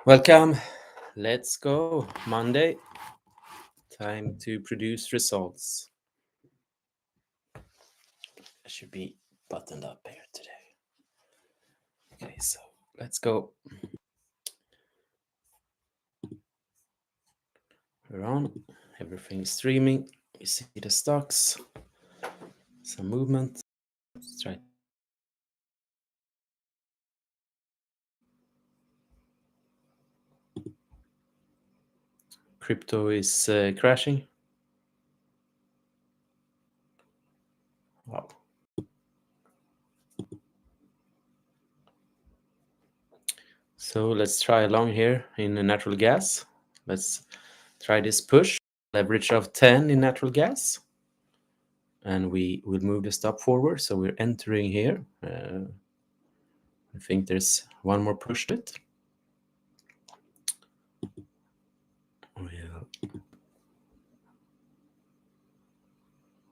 Welcome. Let's go. Monday. Time to produce results. I should be buttoned up here today. Okay, so let's go. We're on. Everything's streaming. You see the stocks. Some movement. Let's try. Crypto is crashing. Wow. So let's try along here in natural gas. Let's try this push. Leverage of 10 in natural gas. And we will move the stop forward. So we're entering here. I think there's one more push to it. We'll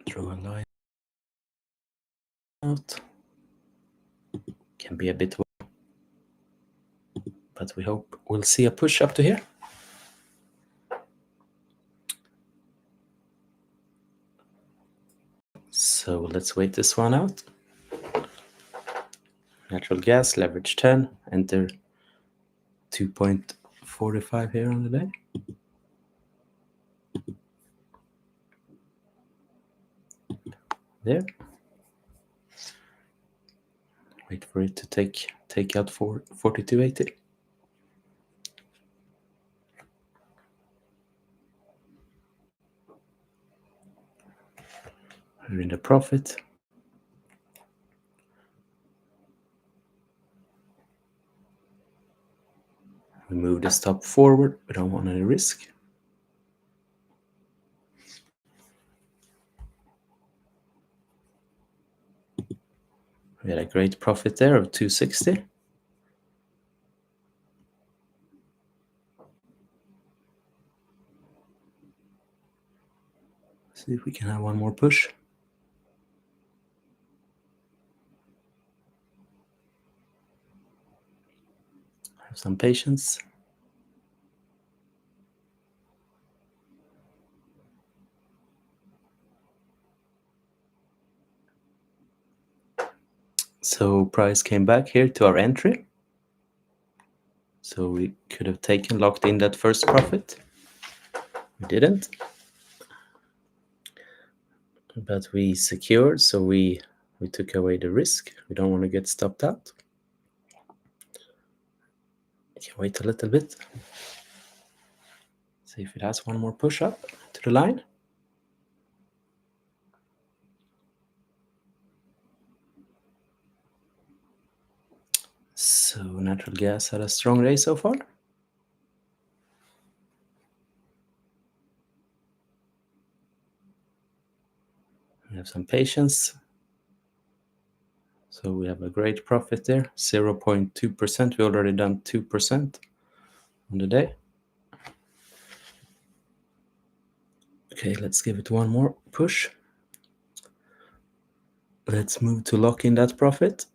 draw a line out. Can be a bit, but we hope we'll see a push up to here. So let's wait this one out. Natural gas, leverage 10, enter 2.45 here on the day. There. Wait for it to take out for 42.80. We're in the profit. We move the stop forward. We don't want any risk. We had a great profit there of 260. See if we can have one more push. Have some patience. So price came back here to our entry. So we could have locked in that first profit. We didn't. But we secured, so we took away the risk. We don't want to get stopped out. We can wait a little bit. See if it has one more push up to the line. So natural gas had a strong day so far. We have some patience. So we have a great profit there, 0.2%. We already done 2% on the day. Okay, let's give it one more push. Let's move to lock in that profit.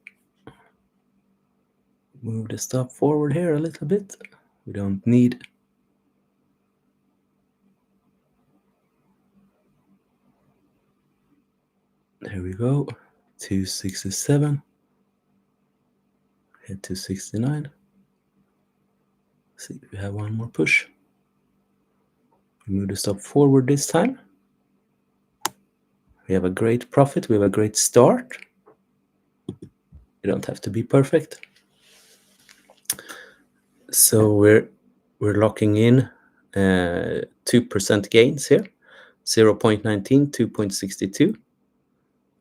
Move the stop forward here a little bit. We don't need. There we go. 267. Hit 269. See if we have one more push. We move the stop forward this time. We have a great profit. We have a great start. You don't have to be perfect. So we're locking in 2% gains here. 0.19, 2.62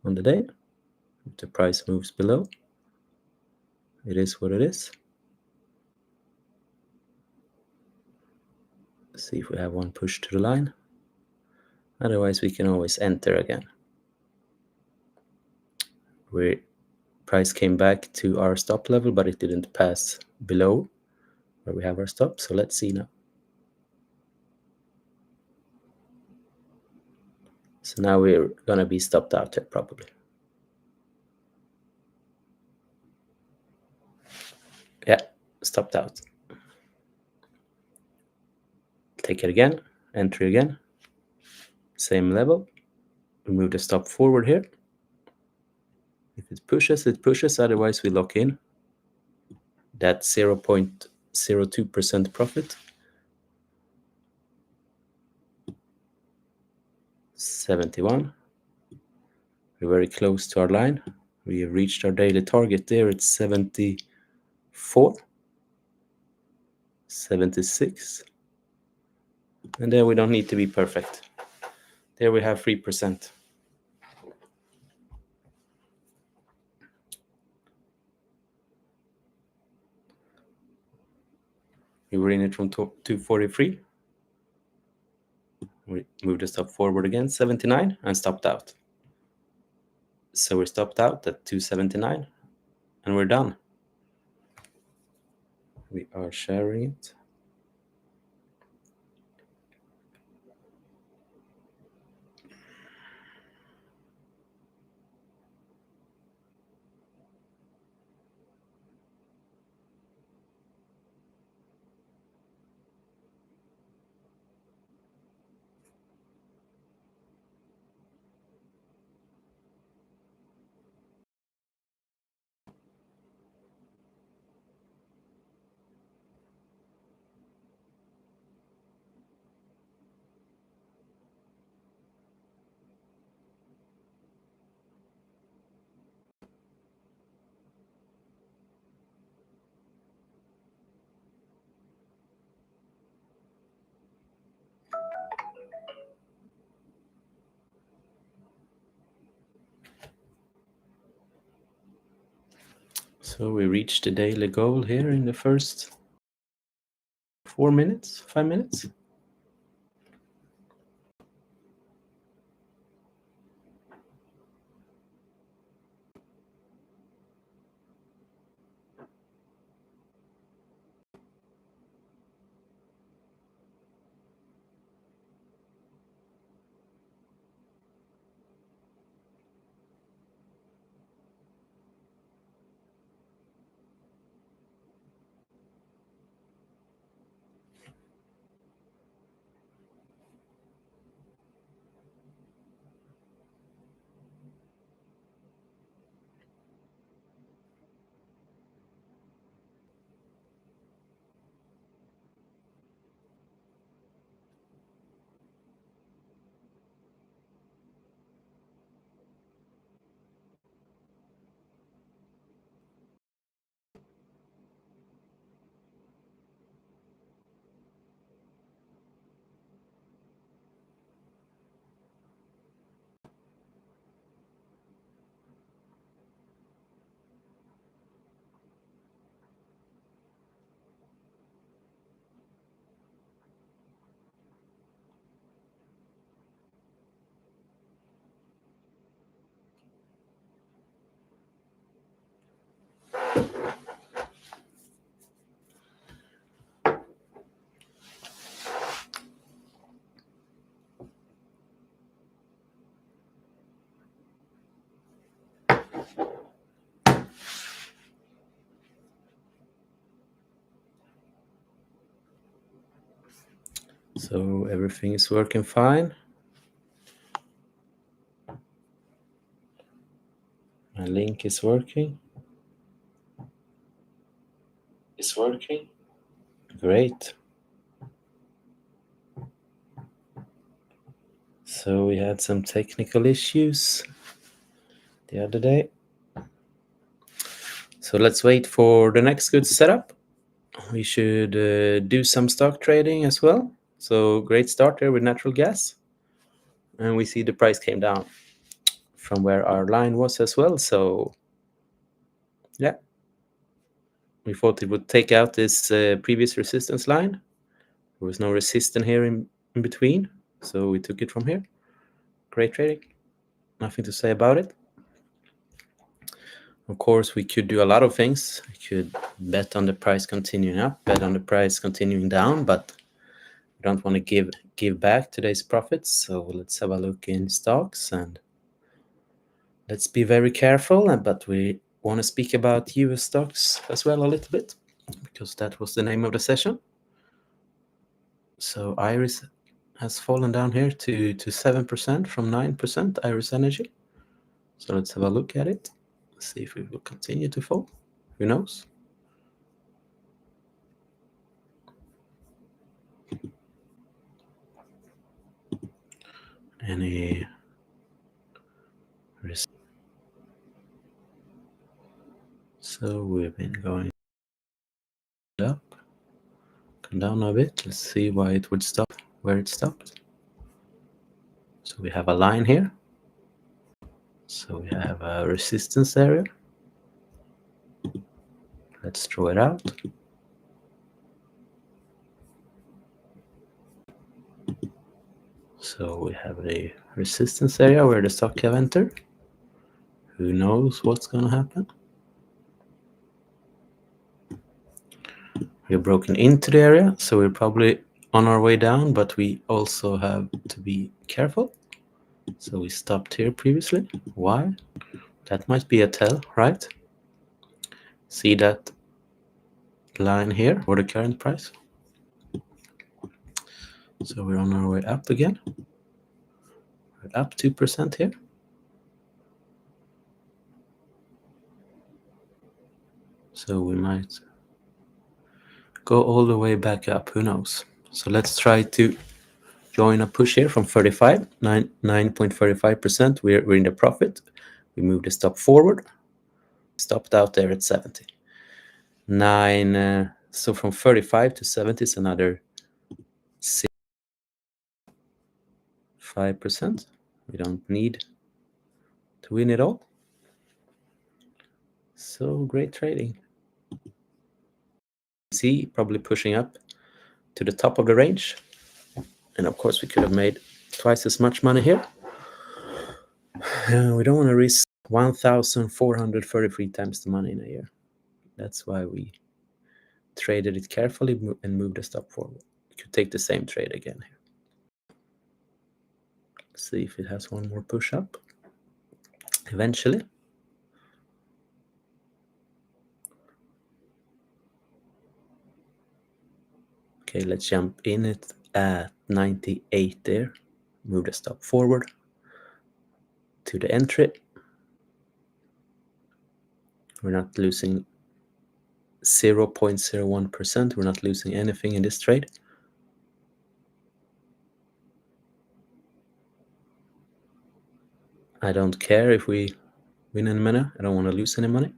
on the day. If the price moves below, it is what it is. Let's see if we have one push to the line. Otherwise, we can always enter again. Price came back to our stop level, but it didn't pass below where we have our stop. So let's see now. So now we're gonna be stopped out here probably. Yeah, stopped out. take it again, entry again, same level. We move the stop forward here. If it pushes, otherwise we lock in that 0.02% profit. 71. We're very close to our line. We have reached our daily target there. It's 74, 76. And there we don't need to be perfect. There we have 3%. We were in it from 243. We moved the stop forward again, 79, and stopped out. So we stopped out at 279, and we're done. We are sharing it. So we reached the daily goal here in the first 4 minutes, 5 minutes. So everything is working fine. My link is working. It's working. Great. So we had some technical issues the other day. So let's wait for the next good setup. We should do some stock trading as well. So great start there with natural gas. And we see the price came down from where our line was as well. So yeah, we thought it would take out this previous resistance line. There was no resistance here in between. So we took it from here. Great trading. Nothing to say about it. Of course, we could do a lot of things. We could bet on the price continuing up, bet on the price continuing down, but we don't want to give back today's profits. So let's have a look in stocks and let's be very careful. But we want to speak about US stocks as well a little bit because that was the name of the session. So Iris has fallen down here to 7% from 9%, Iris Energy. So let's have a look at it. See if it will continue to fall. Who knows? Any risk? So we've been going up, come down a bit. Let's see why it would stop where it stopped. So we have a line here. So we have a resistance area. Let's draw it out. So we have a resistance area where the stock have entered. Who knows what's going to happen? We're broken into the area, so we're probably on our way down, but we also have to be careful. So we stopped here previously. Why? That might be a tell, right? See that line here for the current price? So we're on our way up again. We're up 2% here. So we might go all the way back up, who knows? So let's try to join a push here from 35, 9.35%. We're in the profit. We move the stop forward. Stopped out there at 70. So from 35 to 70 is another 5%. We don't need to win it all. So great trading. See, probably pushing up to the top of the range. And of course, we could have made twice as much money here. We don't want to risk 1,433 times the money in a year. That's why we traded it carefully and moved the stop forward. We could take the same trade again here. See if it has one more push up eventually. Okay, let's jump in it at 98 there. Move the stop forward to the entry. We're not losing 0.01%. We're not losing anything in this trade. I don't care if we win any money. I don't want to lose any money.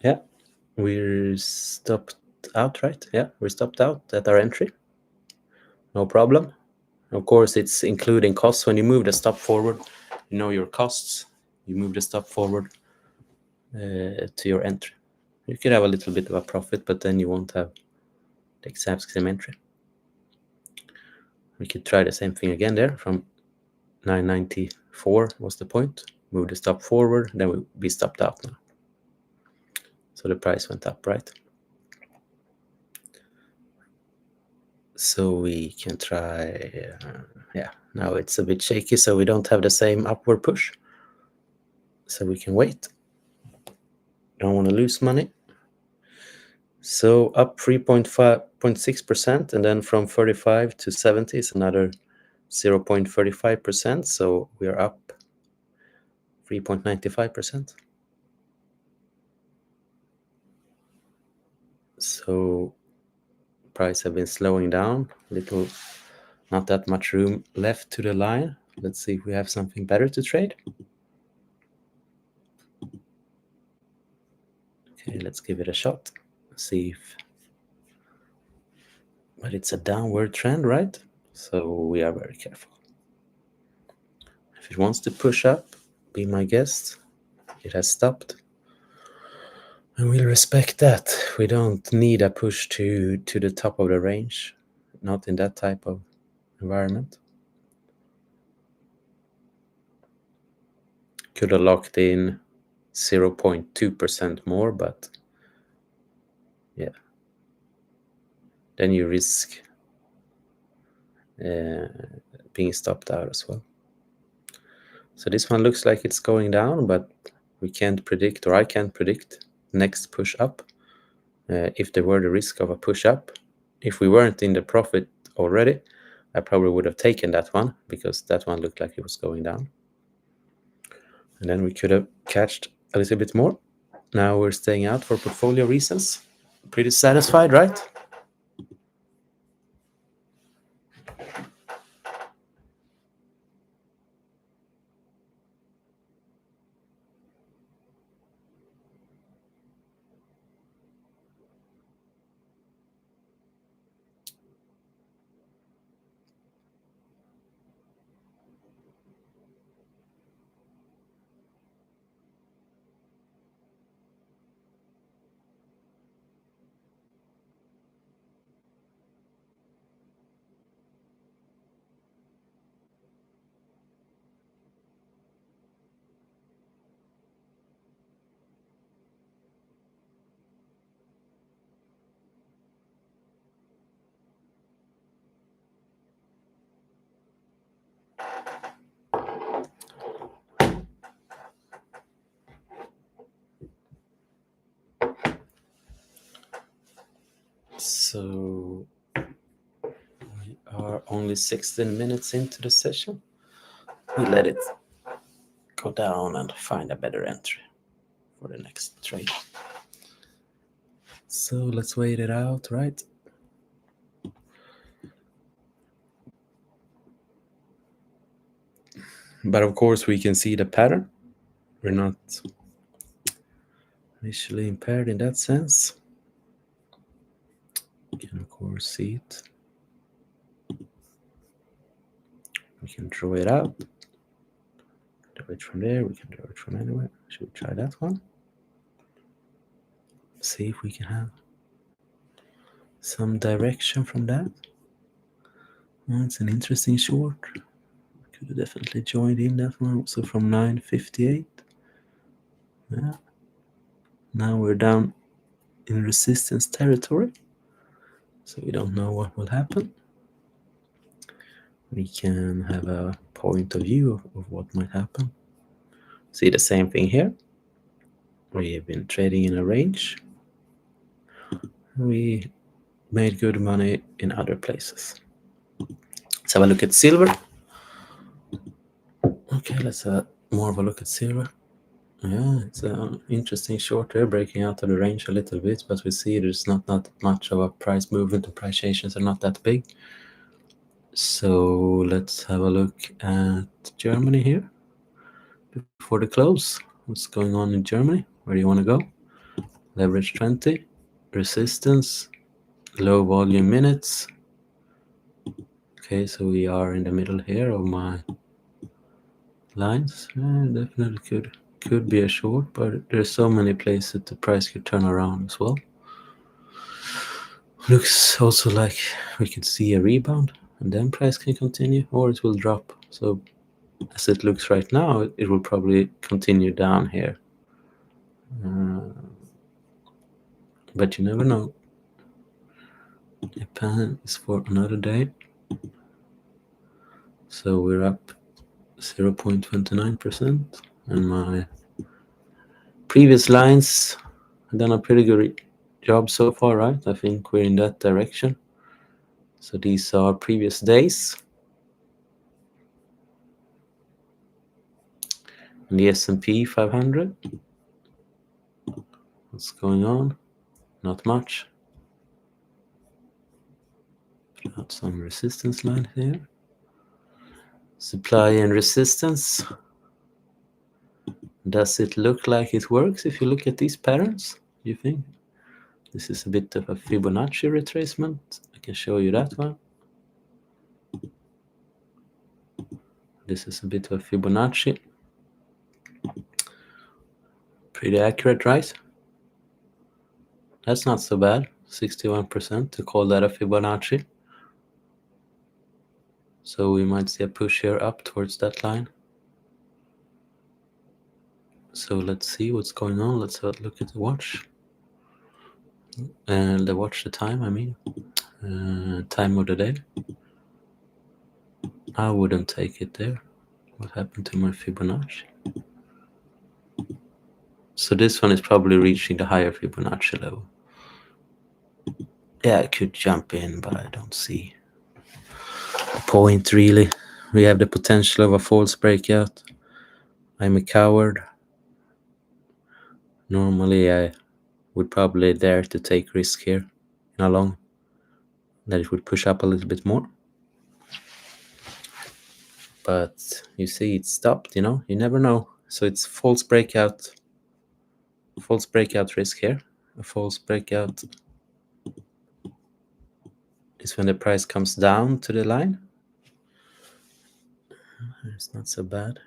Yeah, we're stopped out, right? Yeah, we're stopped out at our entry. No problem. Of course, it's including costs. When you move the stop forward, you know your costs. You move the stop forward to your entry. You could have a little bit of a profit, but then you won't have the exact same entry. We could try the same thing again there from 994 was the point. Move the stop forward, then we'll be stopped out now. So the price went up, right? So we can try, yeah, now it's a bit shaky, so we don't have the same upward push. So we can wait. Don't want to lose money. So up 3.6%, and then from 35 to 70 is another 0.35%. So we are up 3.95%. So price have been slowing down a little, not that much room left to the line. Let's see if we have something better to trade. Okay, let's give it a shot. See if, but it's a downward trend, right? So we are very careful. If it wants to push up, be my guest. It has stopped. And we'll respect that. We don't need a push to the top of the range, not in that type of environment. Could have locked in 0.2% more, but yeah, then you risk being stopped out as well. So this one looks like it's going down, but we can't predict, or I can't predict, next push up. if there were the risk of a push up. If we weren't in the profit already, I probably would have taken that one because that one looked like it was going down. And then we could have catched a little bit more. Now we're staying out for portfolio reasons. Pretty satisfied, right? So we are only 16 minutes into the session. We let it go down and find a better entry for the next trade. So let's wait it out, right? But of course we can see the pattern. We're not visually impaired in that sense. We can of course see it. We can draw it out. Draw it from there, we can draw it from anywhere. Should we try that one? See if we can have some direction from that. Oh, it's an interesting short. Could have definitely joined in that one also from 958. Yeah. Now we're down in resistance territory, so we don't know what will happen. We can have a point of view of what might happen. See the same thing here. We have been trading in a range. We made good money in other places. Let's have a look at silver. Okay, let's have more of a look at silver. Yeah, it's an interesting short there, breaking out of the range a little bit, but we see there's not much of a price movement. The price changes are not that big. So let's have a look at Germany here before the close. What's going on in Germany? Where do you want to go? Leverage 20, resistance, low volume minutes. Okay, so we are in the middle here of my lines. Definitely could be a short, but there's so many places the price could turn around as well. Looks also like we could see a rebound and then price can continue, or it will drop. So as it looks right now, it will probably continue down here. But you never know. Japan is for another day. So we're up 0.29%, and my previous lines have done a pretty good job so far, right? I think we're in that direction. So these are previous days. And the S&P 500. What's going on? Not much. Got some resistance line here. Supply and resistance. Does it look like it works if you look at these patterns? Do you think? This is a bit of a Fibonacci retracement. I can show you that one. This is a bit of a Fibonacci. Pretty accurate, right? That's not so bad. 61% to call that a Fibonacci. So we might see a push here up towards that line. So let's see what's going on. Let's have a look at the watch. And the time, I mean. Time of the day. I wouldn't take it there. What happened to my Fibonacci? So this one is probably reaching the higher Fibonacci level. Yeah, I could jump in, but I don't see the point really. We have the potential of a false breakout. I'm a coward. Normally I would probably dare to take risk here in a long, that it would push up a little bit more. But you see it stopped, you never know. So it's false breakout risk here. A false breakout is when the price comes down to the line. It's not so bad.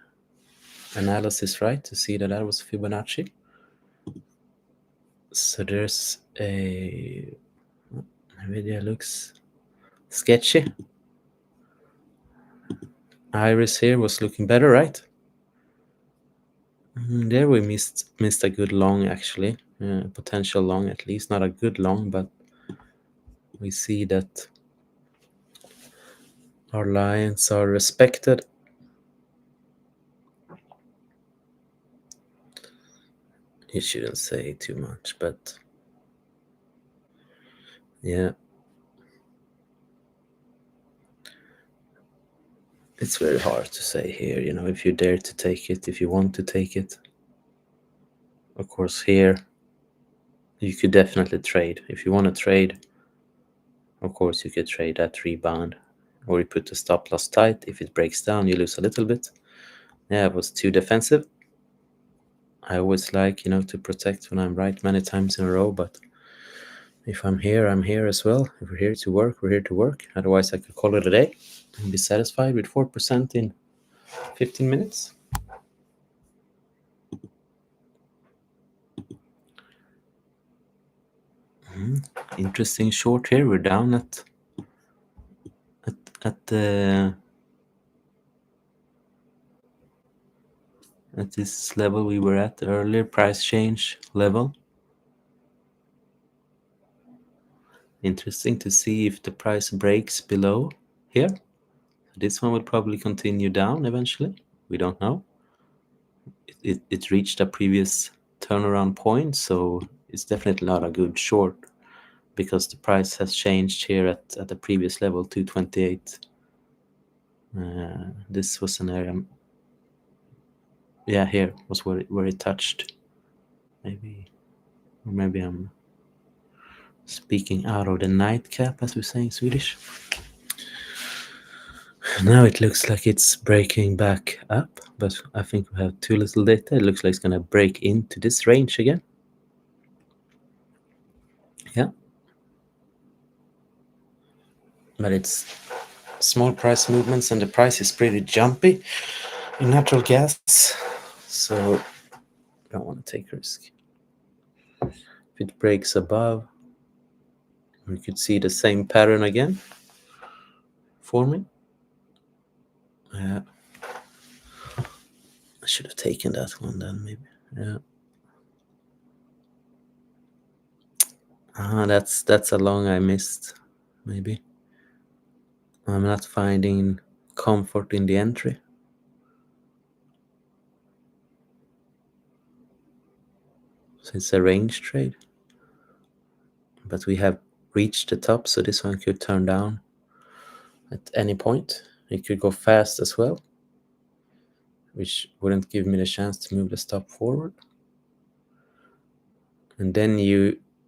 Analysis right to see that was Fibonacci. So there's a Nvidia looks sketchy. Iris here was looking better, right? There we missed a good long actually, potential long at least, not a good long, but we see that our lines are respected. You shouldn't say too much, but yeah, it's very hard to say here, if you dare to take it, if you want to take it. Of course, here you could definitely trade. If you want to trade, of course, you could trade that rebound, or you put the stop loss tight. If it breaks down, you lose a little bit. Yeah, it was too defensive. I always like, to protect when I'm right many times in a row, but if I'm here as well. If we're here to work, we're here to work. Otherwise, I could call it a day and be satisfied with 4% in 15 minutes. Interesting short here. We're down at this level we were at earlier, price change level. Interesting to see if the price breaks below here. This one will probably continue down eventually. We don't know. It reached a previous turnaround point, so it's definitely not a good short, because the price has changed here at the previous level, 228. This was an area, yeah, here was where it touched. Maybe I'm speaking out of the nightcap, as we say in Swedish. Now it looks like it's breaking back up, but I think we have too little data. It looks like it's going to break into this range again. Yeah. But it's small price movements, and the price is pretty jumpy in natural gas. So I don't want to take risk. If it breaks above, we could see the same pattern again forming. I should have taken that one then, maybe. Yeah. That's a long I missed, maybe. I'm not finding comfort in the entry. So it's a range trade. But we have reached the top, so this one could turn down at any point. It could go fast as well, which wouldn't give me the chance to move the stop forward. And then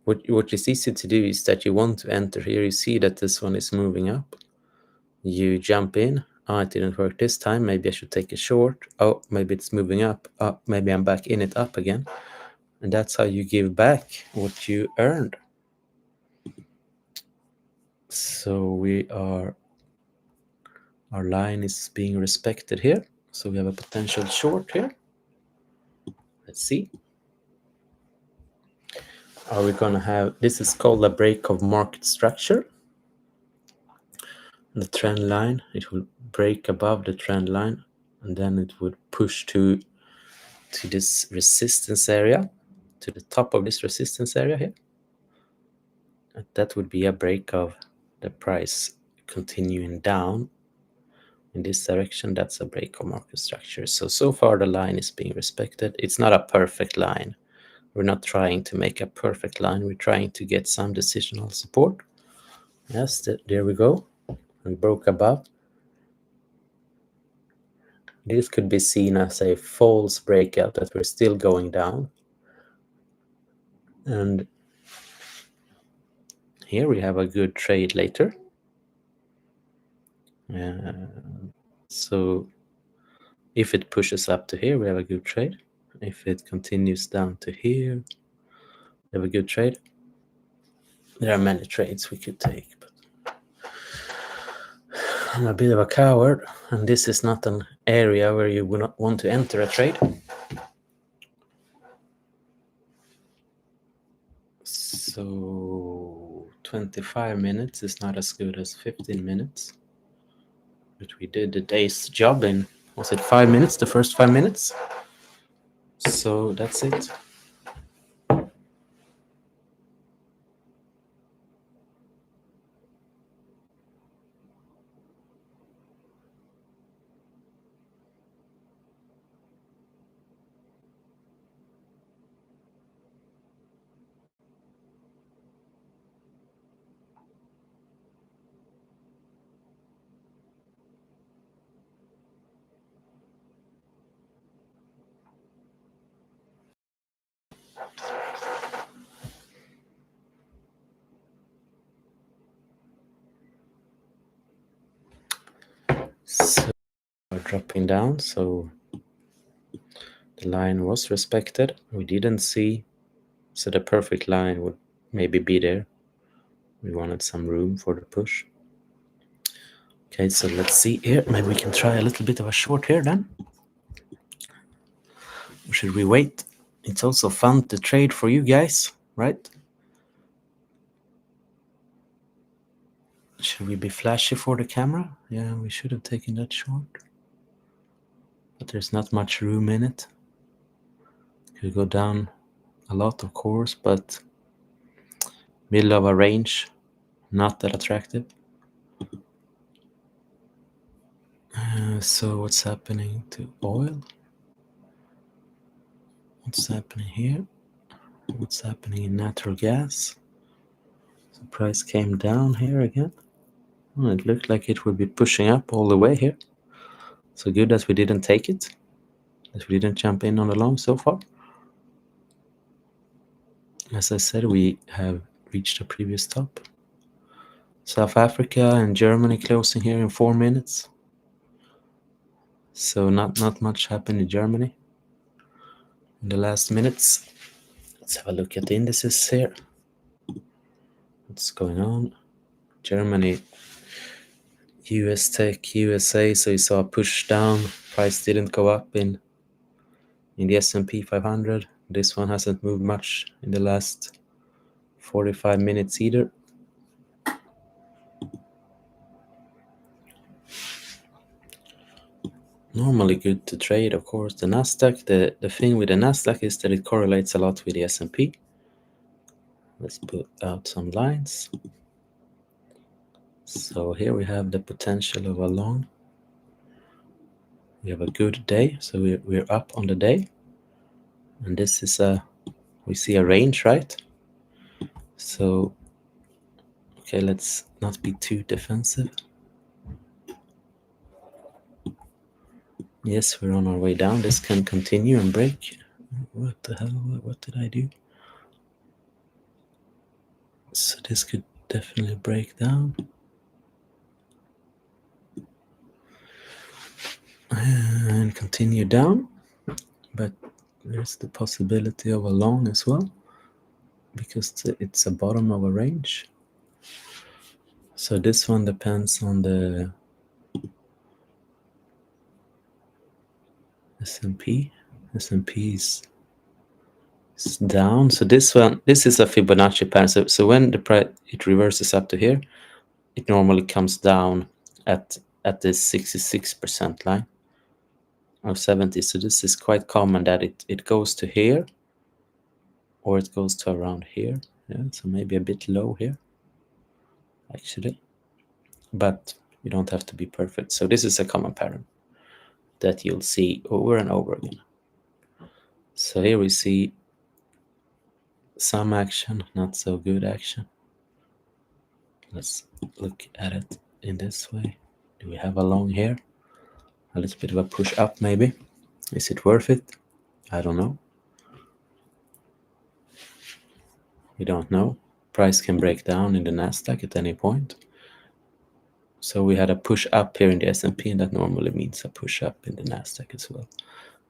what is easy to do is that you want to enter here. You see that this one is moving up. You jump in. Oh, it didn't work this time. Maybe I should take a short. Oh, maybe it's moving up. Oh, maybe I'm back in it up again. And that's how you give back what you earned. So our line is being respected here. So we have a potential short here. Let's see. Are we going to have, this is called a break of market structure. The trend line, it will break above the trend line, and then it would push to this resistance area, to the top of this resistance area here. And that would be a break of the price continuing down in this direction. That's a break of market structure. So far the line is being respected. It's not a perfect line. We're not trying to make a perfect line. We're trying to get some decisional support. Yes, there we go. We broke above. This could be seen as a false breakout, that we're still going down. And here we have a good trade later. So if it pushes up to here, we have a good trade. If it continues down to here, we have a good trade. There are many trades we could take, but I'm a bit of a coward, and this is not an area where you would not want to enter a trade. So 25 minutes is not as good as 15 minutes. But we did the day's job in, was it 5 minutes, the first 5 minutes? So that's it. So we're dropping down, so the line was respected. We didn't see, so the perfect line would maybe be there. We wanted some room for the push. Okay, so let's see here. Maybe we can try a little bit of a short here then. Or should we wait? It's also fun to trade for you guys, right? Should we be flashy for the camera? Yeah, we should have taken that short. But there's not much room in it. Could go down a lot, of course, but middle of a range, not that attractive. So what's happening to oil? What's happening here? What's happening in natural gas? The price came down here again. Well, it looked like it would be pushing up all the way here. So good that we didn't take it, that we didn't jump in on the long so far. As I said, we have reached a previous top. South Africa and Germany closing here in 4 minutes. So not much happened in Germany in the last minutes. Let's have a look at the indices here. What's going on? Germany, US Tech, USA. So you saw a push down. Price didn't go up in the S&P 500. This one hasn't moved much in the last 45 minutes either. Normally good to trade, of course. The Nasdaq, the thing with the Nasdaq is that it correlates a lot with the S&P. Let's put out some lines. So here we have the potential of a long. We have a good day, so we're up on the day. And this is we see a range, right? So, okay, let's not be too defensive. Yes, we're on our way down. This can continue and break. What the hell? What did I do? So this could definitely break down. And continue down. But there's the possibility of a long as well, because it's a bottom of a range. So this one depends on the S&P. S&P is down. So this is a Fibonacci pattern. So when the price it reverses up to here, it normally comes down at this 66% line or 70. So this is quite common that it goes to here, or it goes to around here. Yeah, so maybe a bit low here, actually. But you don't have to be perfect. So this is a common pattern that you'll see over and over again. So here we see some action, not so good action. Let's look at it in this way. Do we have a long here? A little bit of a push up maybe. Is it worth it? I don't know. We don't know. Price can break down in the Nasdaq at any point. So we had a push up here in the S&P, and that normally means a push up in the Nasdaq as well.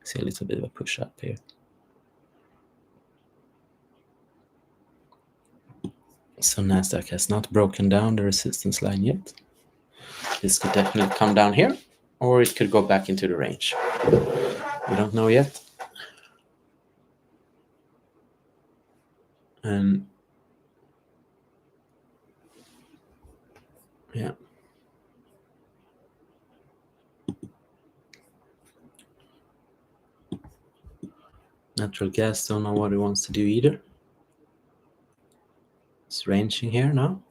See a little bit of a push up here. So Nasdaq has not broken down the resistance line yet. This could definitely come down here, or it could go back into the range. We don't know yet. And yeah. Natural gas, don't know what it wants to do either. It's ranging here now.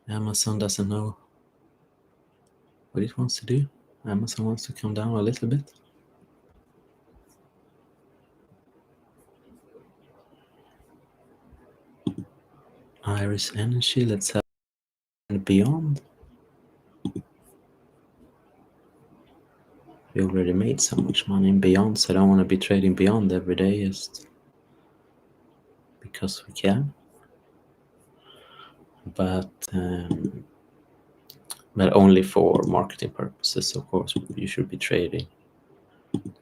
Amazon doesn't know what it wants to do. Amazon wants to come down a little bit. Iris Energy, let's have Beyond. We already made so much money in Beyond, so I don't want to be trading Beyond every day just because we can. But only for marketing purposes, of course. You should be trading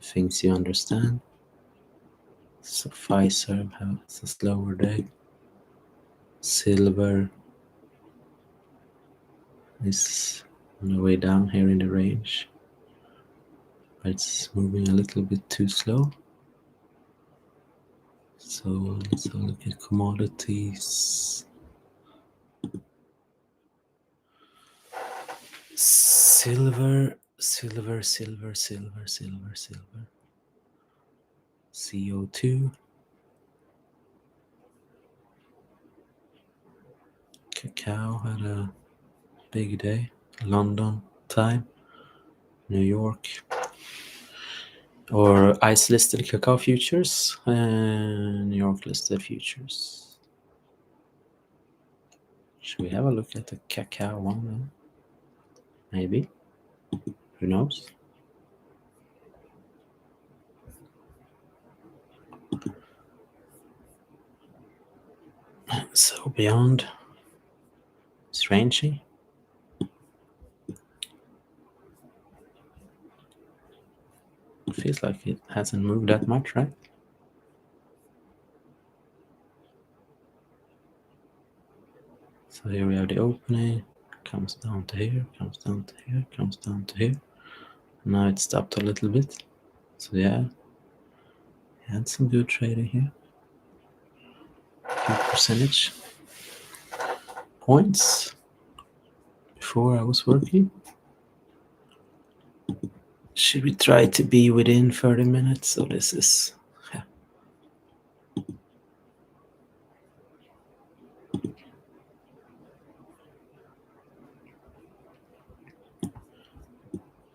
things you understand. So Pfizer has a slower day. Silver is on the way down here in the range, but it's moving a little bit too slow. So let's have a look at commodities. Silver. CO2. Cacao had a big day. London time. New York. Or ICE listed cacao futures and New York listed futures. Should we have a look at the cacao one then? Maybe. Who knows? So Beyond is ranging. It feels like it hasn't moved that much, right? So here we have the opening, comes down to here, comes down to here, comes down to here. Now it stopped a little bit. So yeah, had some good trading here. Few percentage points before I was working. Should we try to be within 30 minutes? So this is, yeah.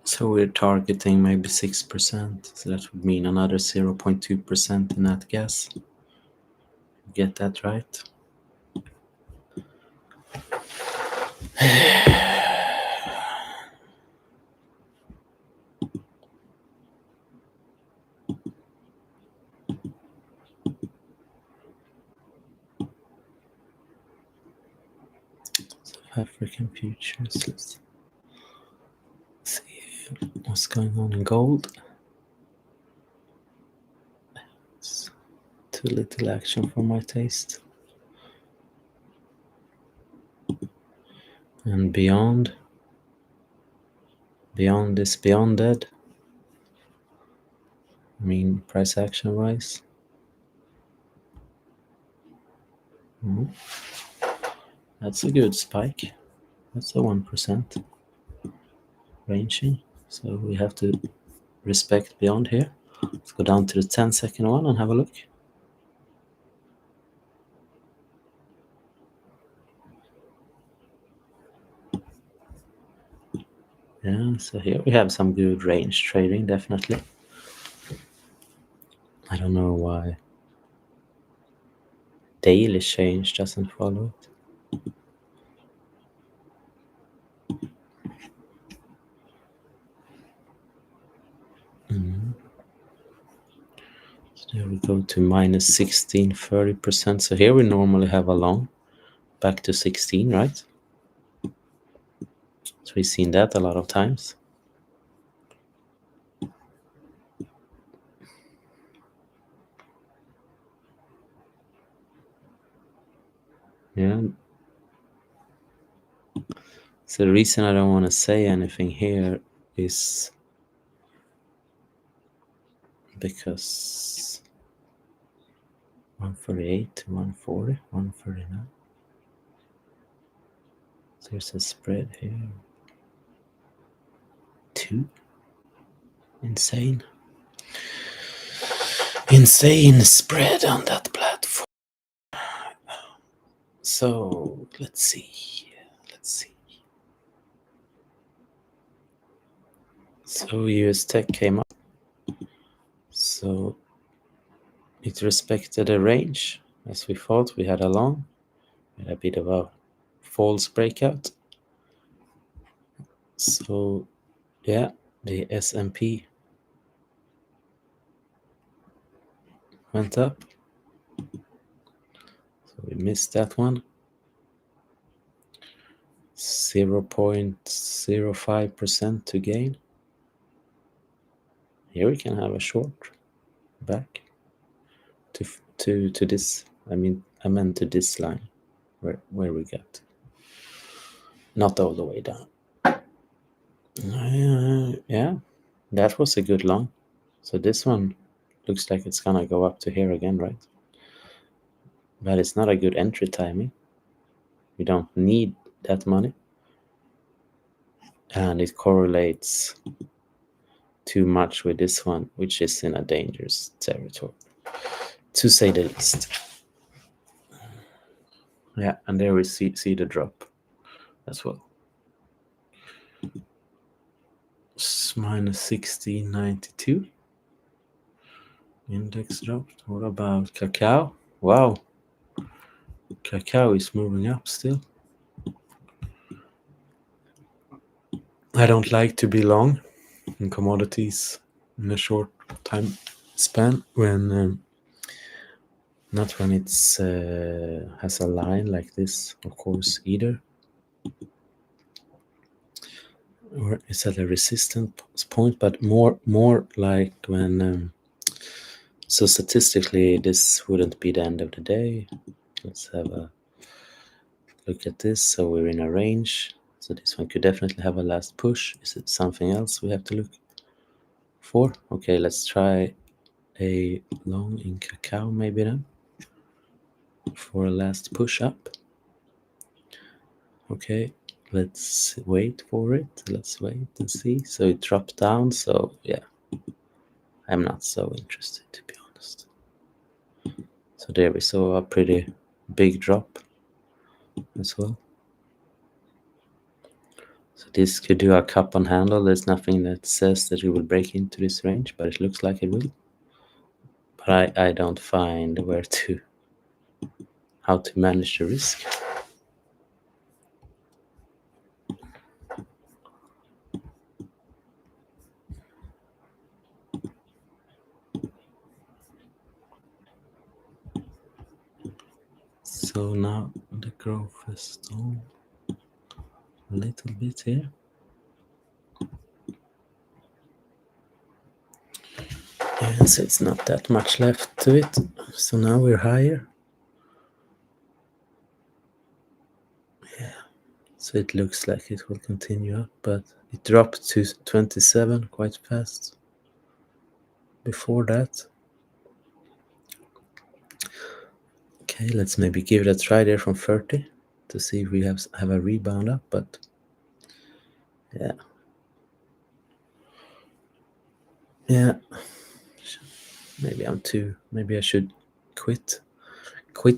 So we're targeting maybe 6%. So that would mean another 0.2% in that gas. Get that right? African futures. Let's see what's going on in gold. It's too little action for my taste. And Beyond is beyond dead. I mean, price action wise. That's a good spike. That's a 1% ranging. So we have to respect Beyond here. Let's go down to the 10-second one and have a look. Yeah, so here we have some good range trading, definitely. I don't know why daily change doesn't follow it. So there we go to minus 16, 30%. So here we normally have a long back to 16, right? So we've seen that a lot of times. Yeah. So the reason I don't want to say anything here is because 148, 140, 139. There's a spread here. 2. Insane. Insane spread on that platform. So let's see. So US Tech came up. So it respected a range as we thought. We had a long, we had a bit of a false breakout. So yeah, the S&P went up. So we missed that one. 0.05% to gain. Here we can have a short back to this. I meant to this line where we got. Not all the way down. Yeah, that was a good long. So this one looks like it's gonna go up to here again, right? But it's not a good entry timing. We don't need that money. And it correlates too much with this one, which is in a dangerous territory, to say the least. Yeah, and there we see the drop as well. It's minus 1692. Index dropped. What about cacao? Wow. Cacao is moving up still. I don't like to be long in commodities in a short time span when not when it's has a line like this, of course, either, or it's at a resistance point, but more like when so statistically this wouldn't be the end of the day. Let's have a look at this. So we're in a range, so this one could definitely have a last push. Is it something else we have to look for? Okay, let's try a long in cacao maybe then for a last push up. Okay, let's wait for it. Let's wait and see. So it dropped down. So yeah, I'm not so interested, to be honest. So there we saw a pretty big drop as well. So this could do a cup on handle. There's nothing that says that it will break into this range, but it looks like it will. But I don't find how to manage the risk. So now the growth has stalled a little bit here. And so it's not that much left to it. So now we're higher. Yeah. So it looks like it will continue up, but it dropped to 27 quite fast before that. Okay, let's maybe give it a try there from 30 to see if we have a rebound up, but yeah. Yeah. Maybe I should quit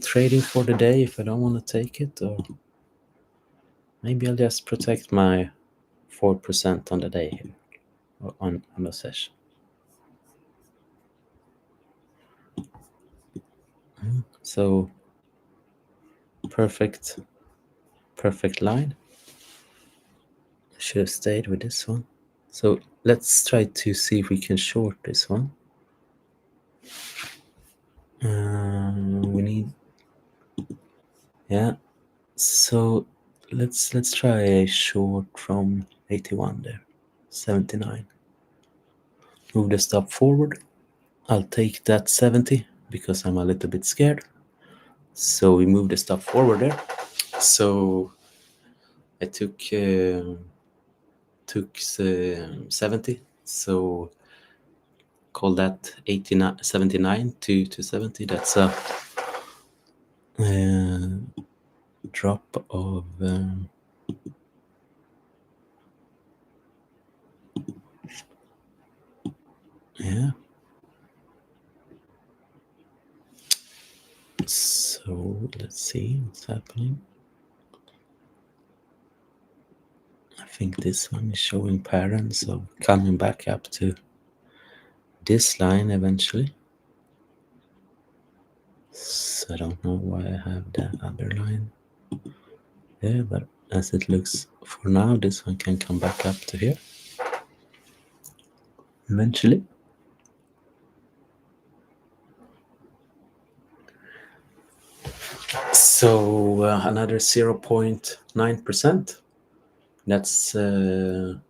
trading for the day if I don't want to take it, or maybe I'll just protect my 4% on the day here, or on the session. So Perfect line. Should have stayed with this one. So let's try to see if we can short this one. We need, yeah. So let's try a short from 81 there, 79. Move the stop forward. I'll take that 70 because I'm a little bit scared. So we move the stop forward there. So I took 70. So call that 89, 79 to 70. That's a drop of yeah. So let's see what's happening. I think this one is showing patterns of coming back up to this line eventually. So I don't know why I have that other line there, but as it looks for now, this one can come back up to here eventually. So another 0.9%. That's or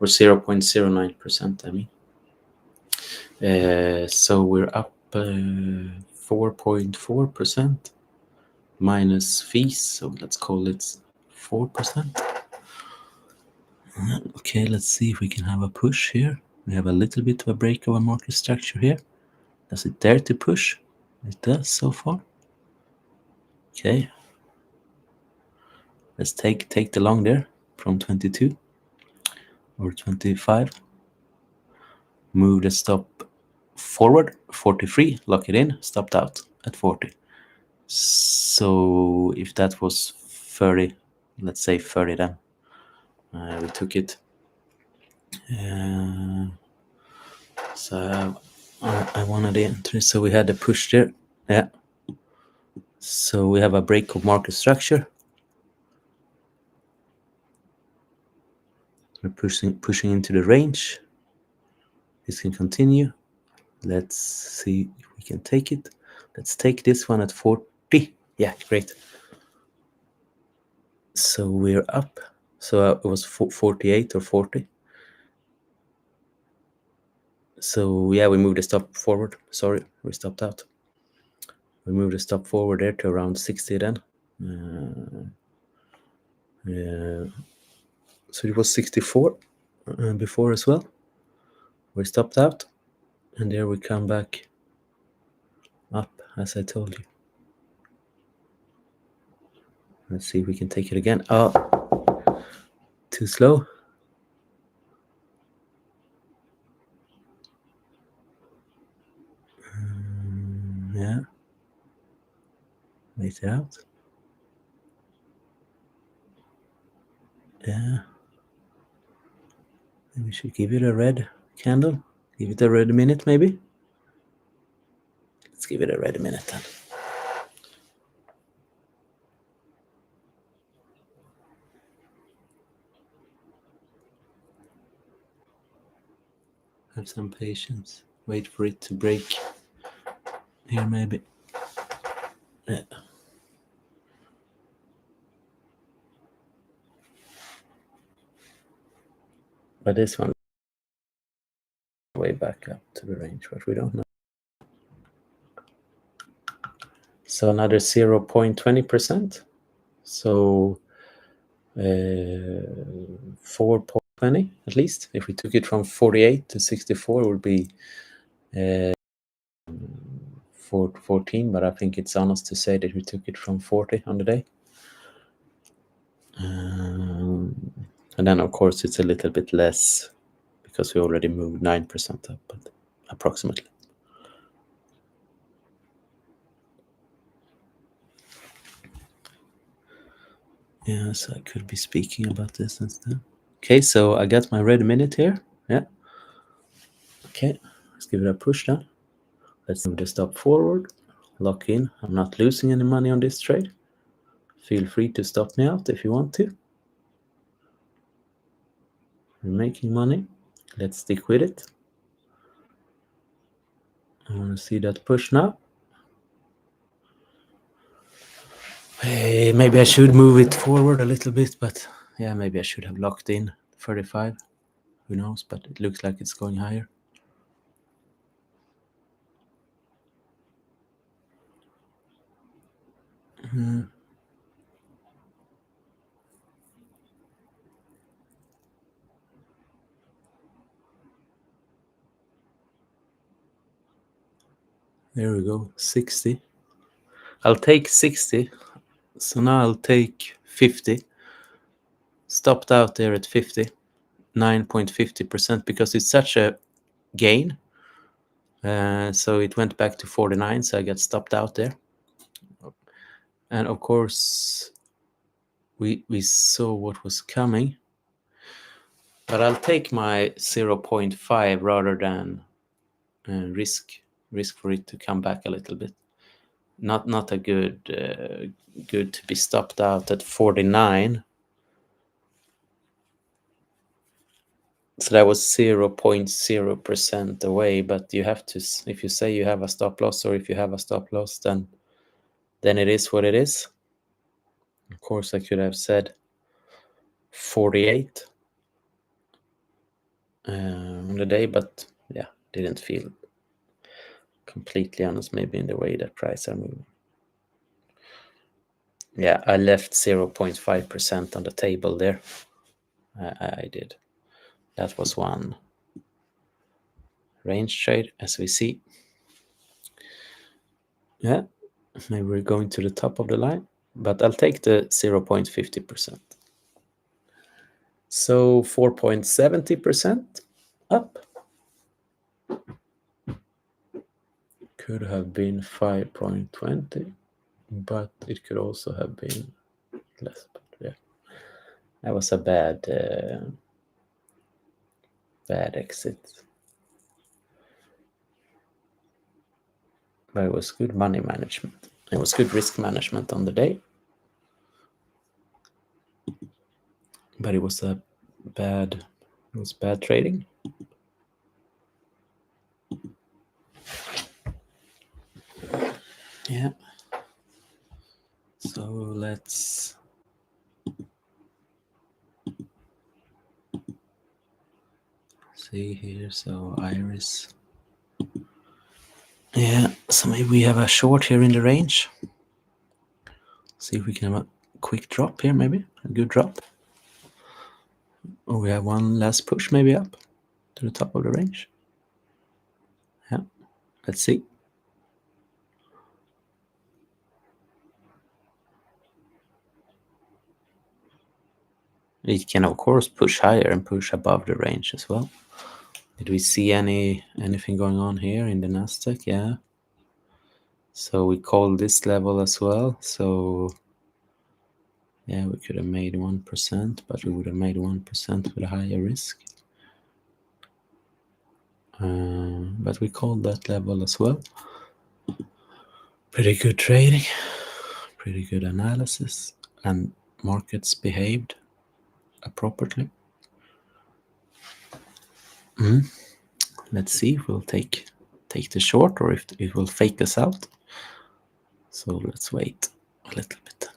0.09%, I mean. So we're up 4.4% minus fees, so let's call it 4%. Okay, let's see if we can have a push here. We have a little bit of a break of a market structure here. Does it dare to push? It does so far. Okay. Let's take the long there from 22 or 25. Move the stop forward, 43, lock it in, stopped out at 40. So if that was 30, let's say 30 then, we took it. So I wanted the entry, so we had a push there. Yeah. So we have a break of market structure. We're pushing into the range. This can continue. Let's see if we can take it. Let's take this one at 40. Yeah, great. So we're up. So it was 48 or 40. So yeah, we moved the stop forward. Sorry, we stopped out. We moved the stop forward there to around 60 then. So it was 64 before as well. We stopped out, and there we come back up, as I told you. Let's see if we can take it again. Oh, too slow. Yeah. Wait it out. Yeah. We should give it a red candle. Give it a red minute, maybe. Let's give it a red minute then. Have some patience. Wait for it to break. Here, maybe. Yeah. But this one way back up to the range, but we don't know. So another 0.20%. So 4.20 at least. If we took it from 48 to 64, it would be 14. But I think it's honest to say that we took it from 40 on the day. And then of course it's a little bit less because we already moved 9% up, but approximately. Yes, I could be speaking about this instead. Okay, so I got my red minute here. Yeah. Okay, let's give it a push down. Let's move the stop forward. Lock in. I'm not losing any money on this trade. Feel free to stop me out if you want to. We're making money. Let's stick with it. I want to see that push now. Hey, maybe I should move it forward a little bit, but yeah, maybe I should have locked in 35. Who knows, but it looks like it's going higher. There we go, 60. I'll take 60. So now I'll take 50. Stopped out there at 50. 9.50% because it's such a gain. So it went back to 49, so I got stopped out there. And of course, we saw what was coming. But I'll take my 0.5 rather than risk for it to come back a little bit. Not a good to be stopped out at 49. So that was 0.0% away, but you have to, if you say you have a stop loss, or if you have a stop loss, then it is what it is. Of course, I could have said 48 on the day, but yeah, didn't feel completely honest, maybe in the way that price are moving. Yeah, I left 0.5% on the table there. I did. That was one range trade, as we see. Yeah, maybe we're going to the top of the line, but I'll take the 0.50%. So 4.70% up. Could have been 5.20, but it could also have been less. But yeah, that was a bad exit. But it was good money management. It was good risk management on the day. But it was bad trading. Yeah. So let's see here. So Iris. Yeah, so maybe we have a short here in the range. See if we can have a quick drop here, maybe. A good drop. Or we have one last push maybe up to the top of the range. Yeah, let's see. It can of course push higher and push above the range as well. Did we see anything going on here in the Nasdaq? Yeah. So we called this level as well. So yeah, we could have made 1%, but we would have made 1% with a higher risk. But we called that level as well. Pretty good trading, pretty good analysis, and markets behaved appropriately. Let's see if we'll take the short or if it will fake us out. So let's wait a little bit then.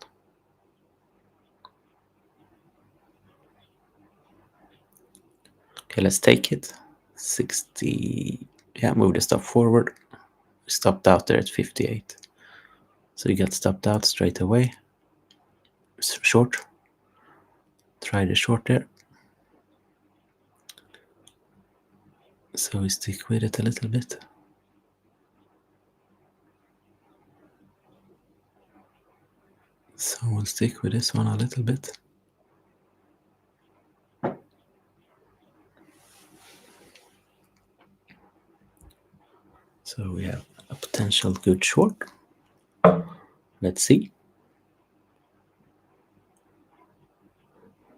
Okay, let's take it. 60. Yeah, move the stop forward. We stopped out there at 58. So you get stopped out straight away. Short. Try the short there. So we stick with it a little bit. So we'll stick with this one a little bit. So we have a potential good short. Let's see.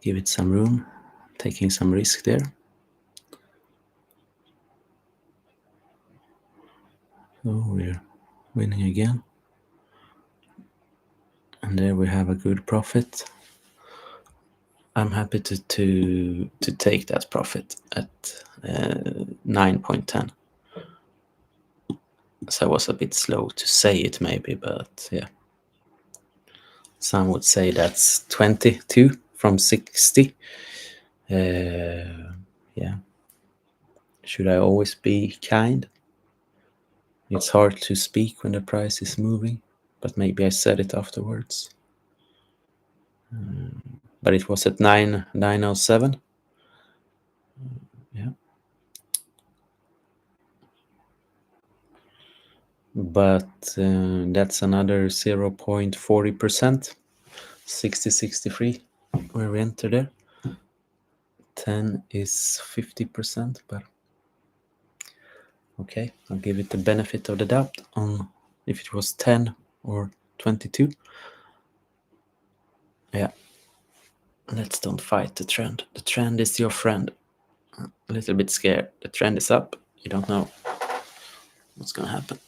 give it some room, taking some risk there. So we're winning again. And there we have a good profit. I'm happy to take that profit at 9.10. So I was a bit slow to say it maybe, but yeah. Some would say that's 22 from 60. Yeah. Should I always be kind? It's hard to speak when the price is moving, but maybe I said it afterwards. But it was at 907. Yeah. But that's another 0.40%. 60-63 where we enter there. 10 is 50%, but okay, I'll give it the benefit of the doubt on if it was 10 or 22. Yeah, let's don't fight the trend. The trend is your friend. A little bit scared. The trend is up. You don't know what's gonna happen.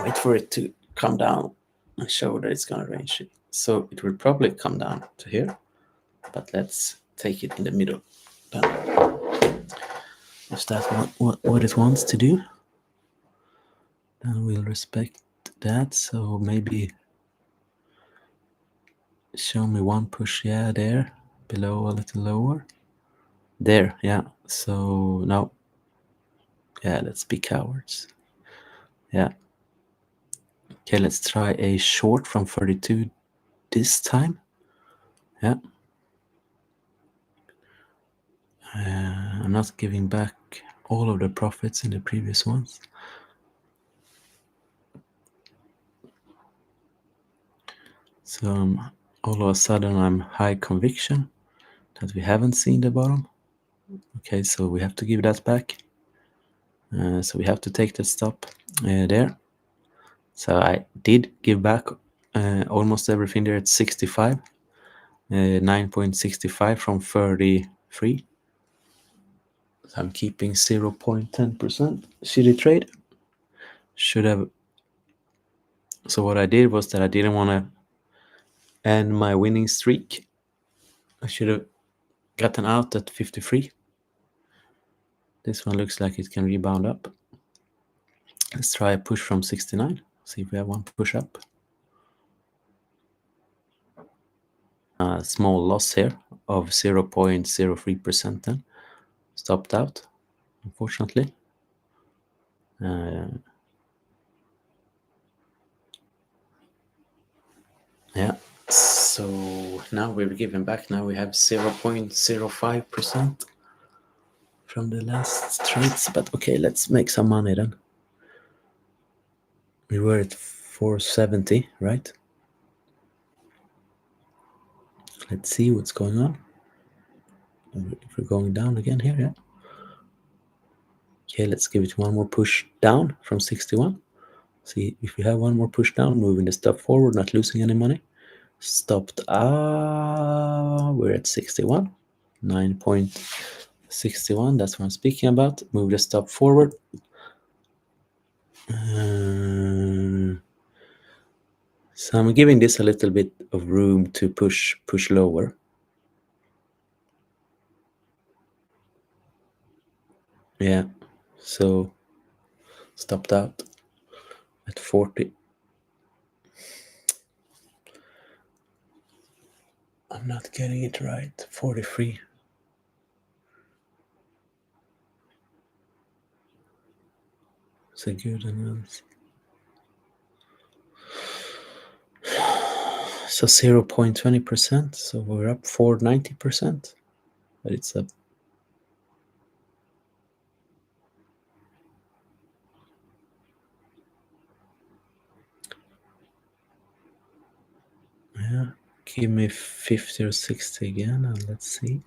Wait for it to come down and show that it's gonna range it. So it will probably come down to here, but let's take it in the middle. If that's what it wants to do, then we'll respect that. So maybe show me one push, yeah, there, below, a little lower. There, yeah, so no. Yeah, let's be cowards. Yeah. Okay, let's try a short from 32 this time. Yeah. I'm not giving back all of the profits in the previous ones. So all of a sudden I'm high conviction that we haven't seen the bottom. Okay, so we have to give that back. So we have to take the stop there. So I did give back almost everything there at 65. 9.65 from 33. So I'm keeping 0.10%. Shitty trade. Should have. So what I did was that I didn't want to end my winning streak. I should have gotten out at 53. This one looks like it can rebound up. Let's try a push from 69. See if we have one push up. A small loss here of 0.03% then. Stopped out, unfortunately. Yeah, so now we're giving back. Now we have 0.05% from the last trades. But okay, let's make some money then. We were at 470, right? Let's see what's going on. If we're going down again here, yeah. Okay, let's give it one more push down from 61. See if we have one more push down, moving the stop forward, not losing any money. Stopped. We're at 61. 9.61. That's what I'm speaking about. Move the stop forward. So I'm giving this a little bit of room to push lower. Yeah. So stopped out at 40. I'm not getting it right. 43. It's a good analysis. So 0.20%. So we're up 490%. But it's up. Yeah. Give me 50 or 60 again, and let's see.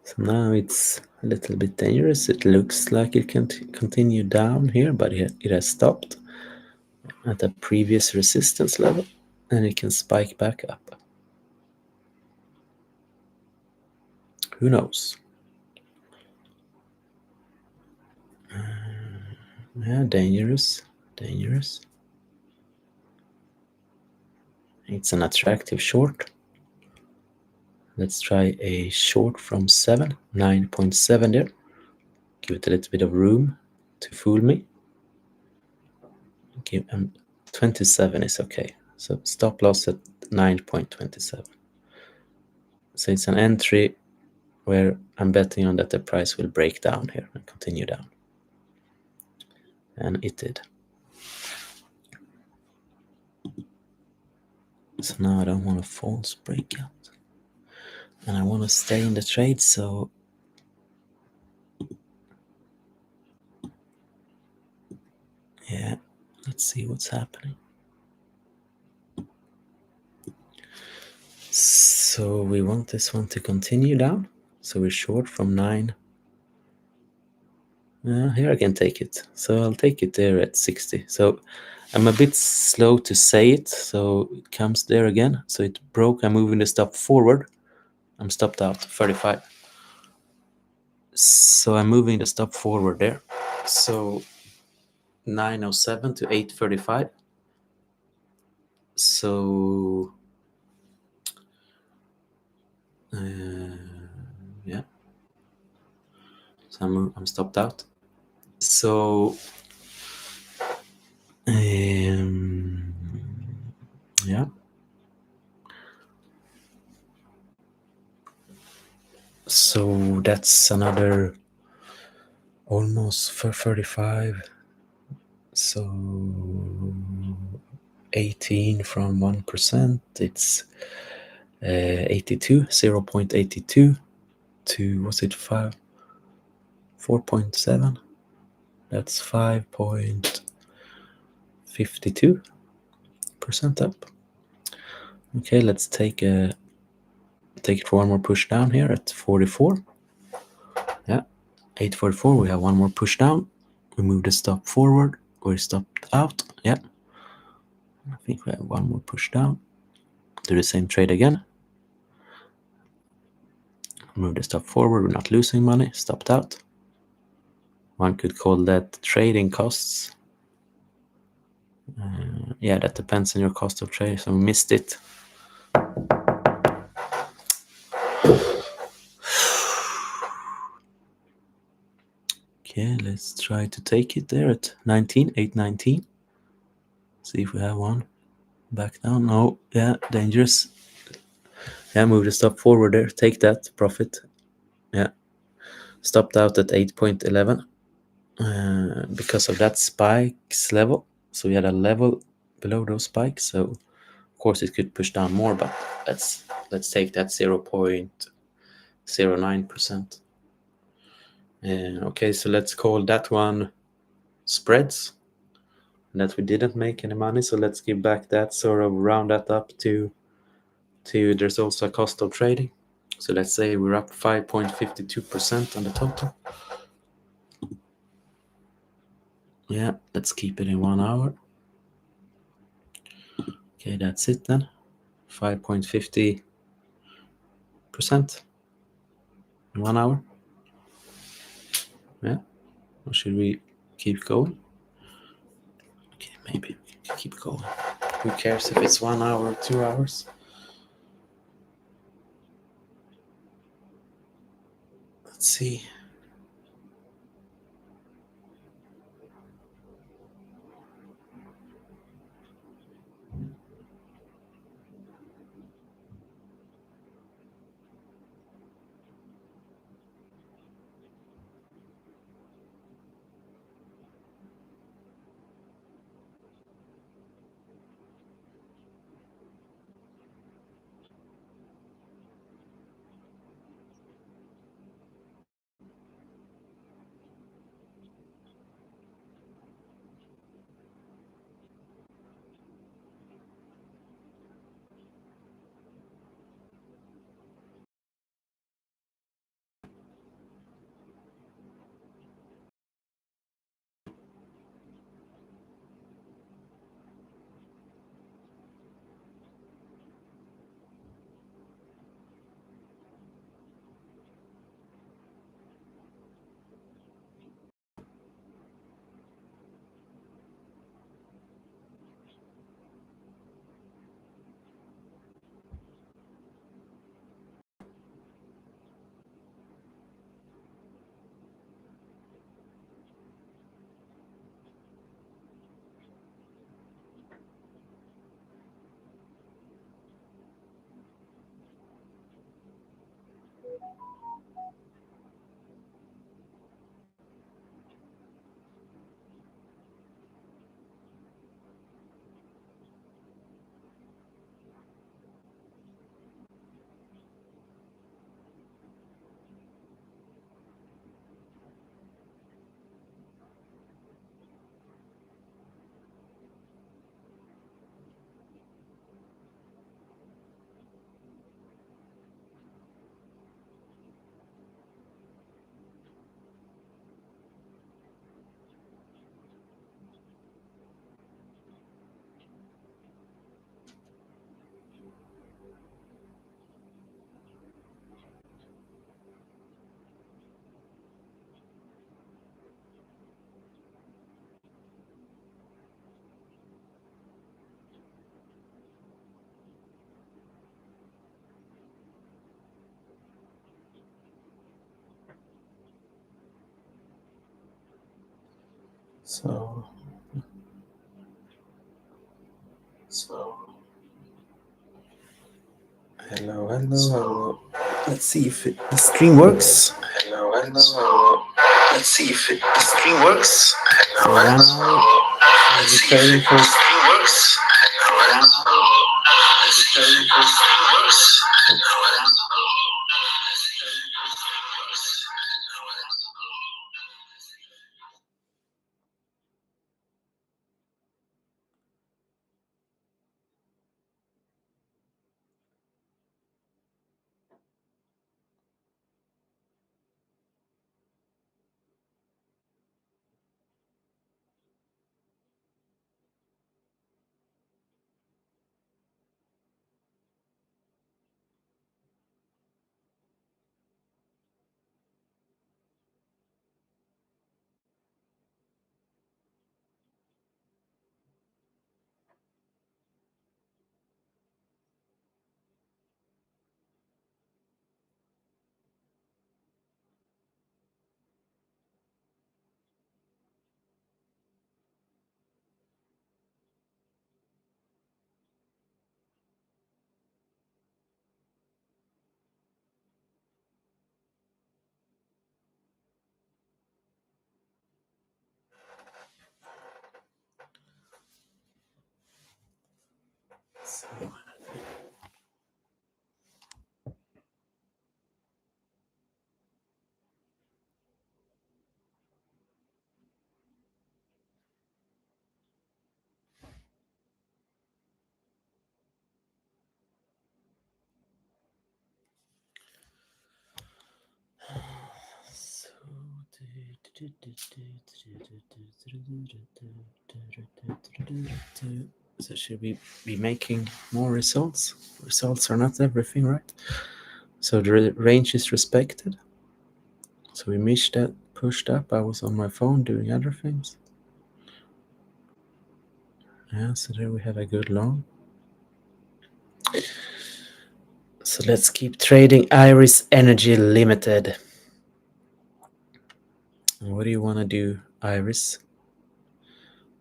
So now it's a little bit dangerous. It looks like it can continue down here, but it has stopped at a previous resistance level. and it can spike back up. Who knows? Yeah, dangerous. It's an attractive short. Let's try a short from 7, 9.7 there. Give it a little bit of room to fool me. Okay, 27 is okay. So stop loss at 9.27. So it's an entry where I'm betting on that the price will break down here and continue down. And it did. So now I don't want a false breakout. And I want to stay in the trade, so yeah, let's see what's happening. So we want this one to continue down. So we're short from 9. Here I can take it. So I'll take it there at 60. So I'm a bit slow to say it. So it comes there again. So it broke. I'm moving the stop forward. I'm stopped out 35. So I'm moving the stop forward there. So 907 to 835. So yeah. So I'm stopped out. So yeah. So that's another almost for 35. So 18 from 1%, it's 82, 0.82 to, was it 4.7? That's 5.52% up. Okay, let's take it for one more push down here at 44. Yeah, 844, we have one more push down. We move the stop forward. We're stopped out. Yeah, I think we have one more push down. Do the same trade again. Move the stop forward. We're not losing money. Stopped out. One could call that trading costs. Yeah, that depends on your cost of trade. So we missed it. Okay, let's try to take it there at 19, 819. See if we have one. Back down. No, yeah, dangerous. Yeah, move the stop forward there. Take that profit. Yeah, stopped out at 8.11 because of that spikes level. So we had a level below those spikes. So of course it could push down more, but let's take that 0.09%. Okay, so let's call that one spreads. That we didn't make any money, so let's give back that, sort of round that up to there's also a cost of trading. So let's say we're up 5.52% on the total. Yeah, let's keep it in 1 hour. Okay, that's it then. 5.50% in 1 hour. Yeah, or should we keep going? Okay, maybe we can keep going. Who cares if it's 1 hour or 2 hours? Let's see. So hello. Let's see if the stream works. Hello. Let's see if the stream works. Hello. Let's see if the stream works. Hello. Let's see if the stream works. So should we be making more results? Results are not everything, right? So the range is respected. So we missed that, pushed up. I was on my phone doing other things. Yeah, so there we have a good long. So let's keep trading Iris Energy Limited. What do you want to do, Iris?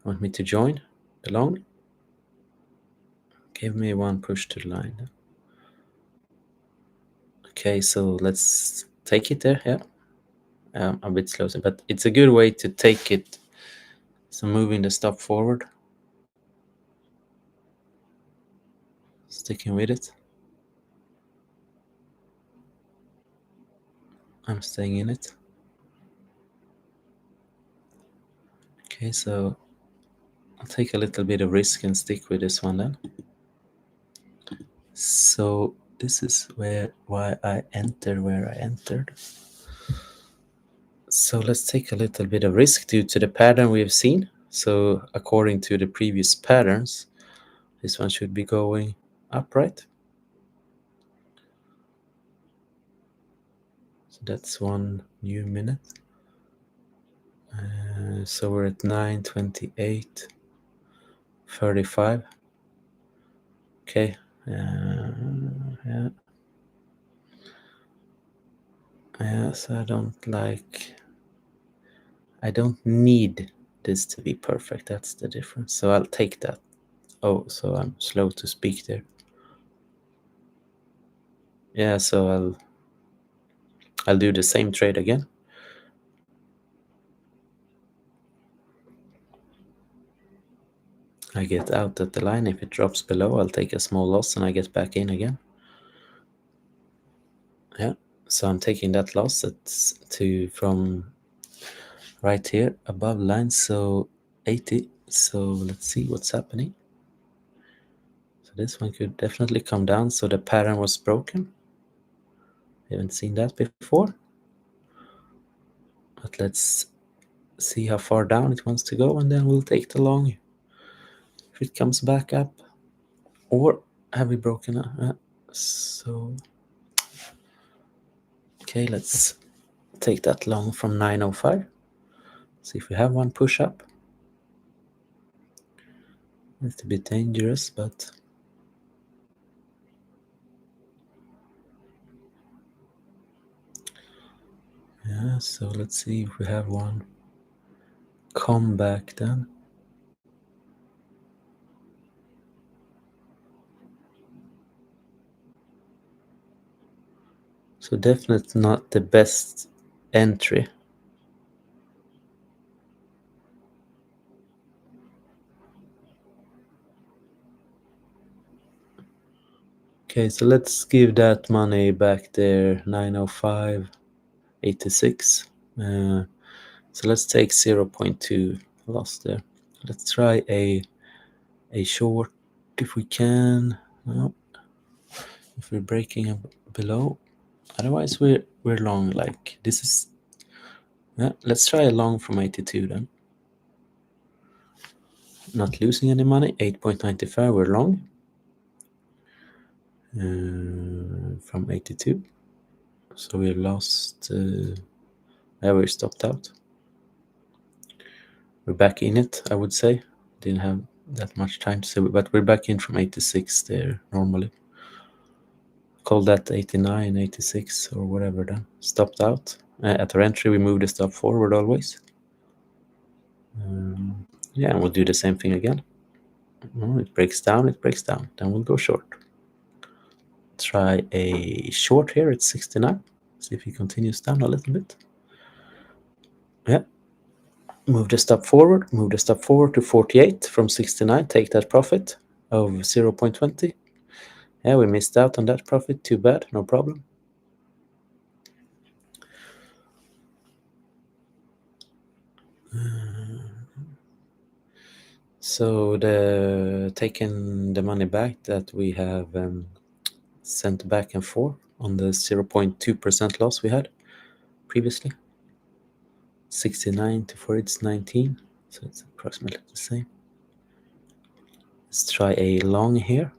Want me to join the long? Give me one push to the line. Okay, so let's take it there. Yeah, a bit slow, but it's a good way to take it. So moving the stop forward, sticking with it. I'm staying in it. Okay, so I'll take a little bit of risk and stick with this one then. So this is why I entered where I entered. So let's take a little bit of risk due to the pattern we have seen. So according to the previous patterns, this one should be going upright. So that's 1 new minute. So we're at 9:28:35. Okay. Yeah. Yes, I don't need this to be perfect. That's the difference. So I'll take that. Oh, so I'm slow to speak there. Yeah, so I'll do the same trade again. I get out at the line. If it drops below, I'll take a small loss and I get back in again. Yeah, so I'm taking that loss. It's from right here above line, so 80. So let's see what's happening. So this one could definitely come down. So the pattern was broken. Haven't seen that before. But let's see how far down it wants to go, and then we'll take the long if it comes back up. Or have we broken up? So okay, let's take that long from 905. See if we have one push up. It's a bit dangerous, but yeah, so let's see if we have one come back then. So definitely not the best entry. Okay, so let's give that money back there, 905.86. So let's take 0.2 loss there. Let's try a short if we can. No, if we're breaking below. Otherwise, we're long. Like this is. Yeah, let's try a long from 82 then. Not losing any money. 8.95. We're long. From 82. So we lost. We stopped out. We're back in it, I would say. Didn't have that much time to say, but we're back in from 86 there normally. Call that 89, 86 or whatever then. Stopped out. At our entry, we moved the stop forward always. Yeah, and we'll do the same thing again. It breaks down, then we'll go short. Try a short here at 69. See if he continues down a little bit. Yeah. Move the stop forward to 48 from 69. Take that profit of 0.20. Yeah, we missed out on that profit. Too bad, no problem. So taking the money back that we have sent back and forth on the 0.2% loss we had previously. 69 to 4, it's 19, so it's approximately the same. Let's try a long here.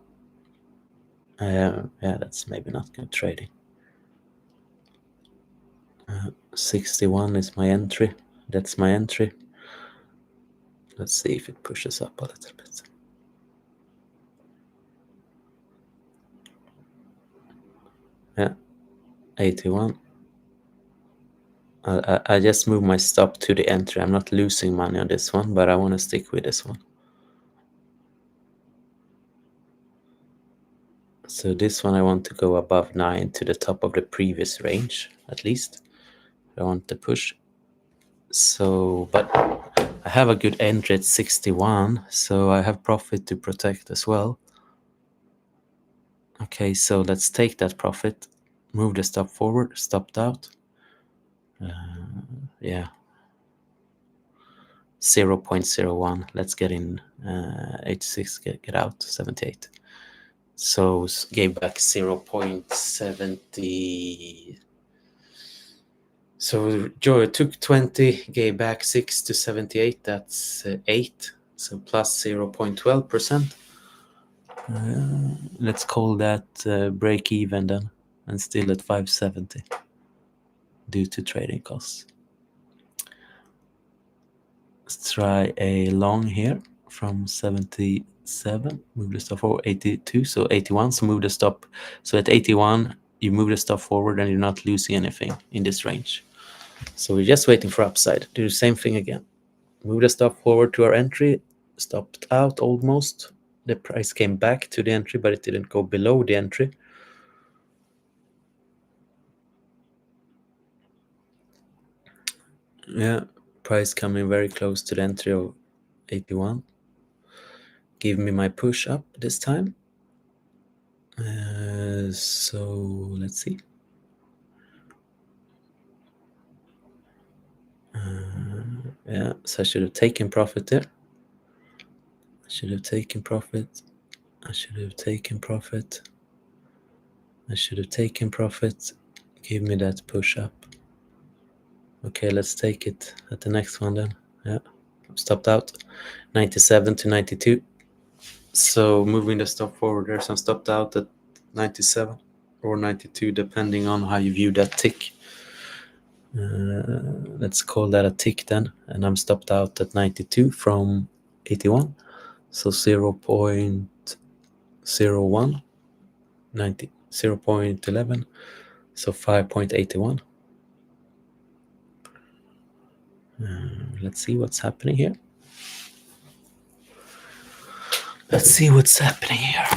Yeah, that's maybe not good trading. 61 is my entry. That's my entry. Let's see if it pushes up a little bit. Yeah, 81. I just move my stop to the entry. I'm not losing money on this one, but I want to stick with this one. So this one I want to go above 9 to the top of the previous range, at least. I want to push. So, but I have a good entry at 61, so I have profit to protect as well. Okay, so let's take that profit, move the stop forward, stopped out. Yeah, 0.01. Let's get in 86, get out 78. So gave back 0.70. So Joe took 20, gave back 6 to 78. That's 8. So plus 0.12%. Let's call that break even then, and still at 570 due to trading costs. Let's try a long here from 77. Move the stop forward 82, so 81. So move the stop. So at 81, you move the stop forward and you're not losing anything in this range. So we're just waiting for upside. Do the same thing again. Move the stop forward to our entry. Stopped out almost. The price came back to the entry, but it didn't go below the entry. Yeah, price coming very close to the entry of 81. Give me my push up this time. So let's see. Yeah, so I should have taken profit there. I should have taken profit. Give me that push up. Okay, let's take it at the next one then. Yeah, stopped out 97 to 92. So moving the stop forward there, so I'm stopped out at 97 or 92, depending on how you view that tick. Let's call that a tick then, and I'm stopped out at 92 from 81. So 0.01, 90, 0.11, so 5.81. Let's see what's happening here. Let's see what's happening here.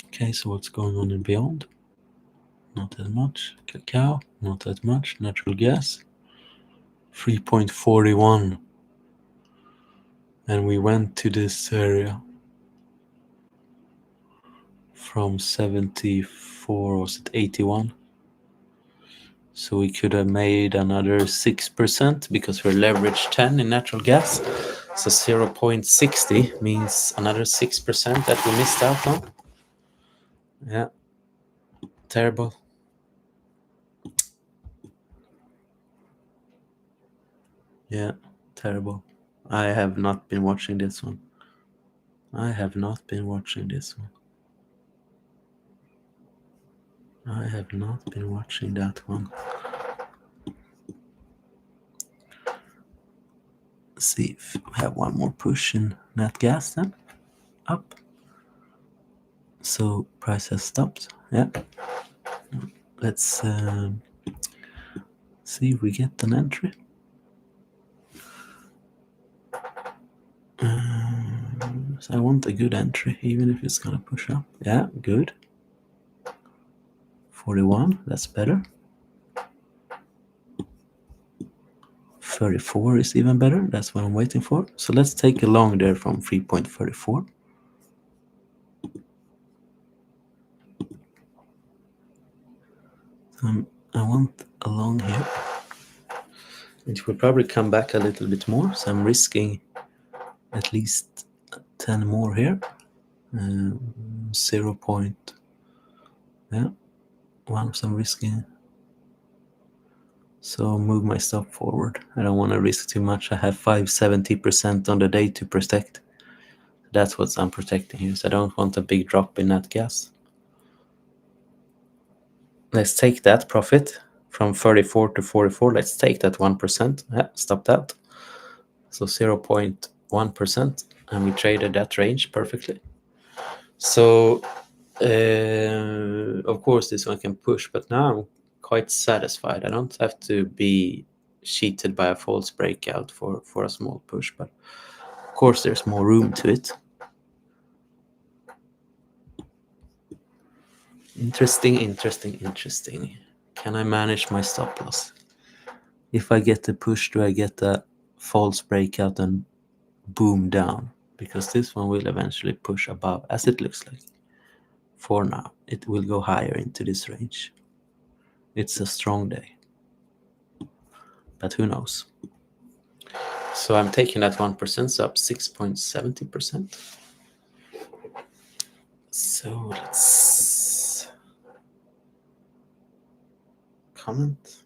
Okay, so what's going on in BYND? Not that much. Cacao, not that much. Natural gas, 3.41. And we went to this area from 74, was it 81? So we could have made another 6% because we're leveraged 10 in natural gas. So 0.60 means another 6% that we missed out on. Yeah, terrible. Yeah, terrible. I have not been watching this one. I have not been watching this one. I have not been watching that one. Let's see if we have one more push in nat gas then. Up. So price has stopped. Yeah. Let's see if we get an entry. So I want a good entry, even if it's gonna push up. Yeah, good. 41, that's better. 34 is even better. That's what I'm waiting for. So let's take a long there from 3.34. I want a long here. It will probably come back a little bit more, so I'm risking at least 10 more here. 0. Yeah, one I'm risking. So move my stop forward. I don't want to risk too much. I have 570% on the day to protect. That's what I'm protecting here. So I don't want a big drop in that gas. Let's take that profit from 34 to 44. Let's take that 1%. Yeah, stop that. So 0.1%. And we traded that range perfectly. So of course this one can push, but now I'm quite satisfied. I don't have to be cheated by a false breakout for a small push, but of course there's more room to it. Interesting. Can I manage my stop loss? If I get the push, do I get a false breakout and boom down? Because this one will eventually push above, as it looks like. For now, it will go higher into this range. It's a strong day, but who knows? So I'm taking that 1%, so up 6.70%. So let's comment.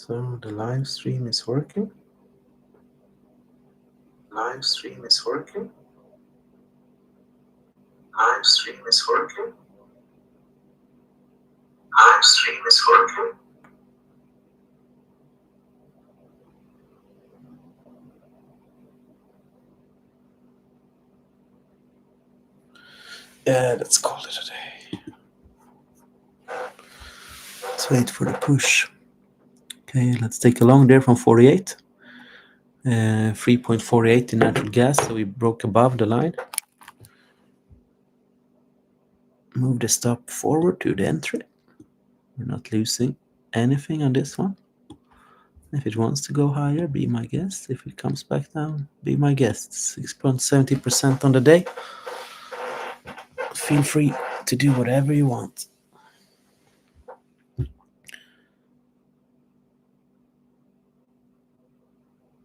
So the live stream is working. Live stream is working. Live stream is working. Live stream is working. Let's call it a day. Let's wait for the push. Okay, let's take a long there from 48. 3.48 in natural gas, so we broke above the line. Move the stop forward to the entry. We're not losing anything on this one. If it wants to go higher, be my guest. If it comes back down, be my guest. 6.70% on the day. Feel free to do whatever you want.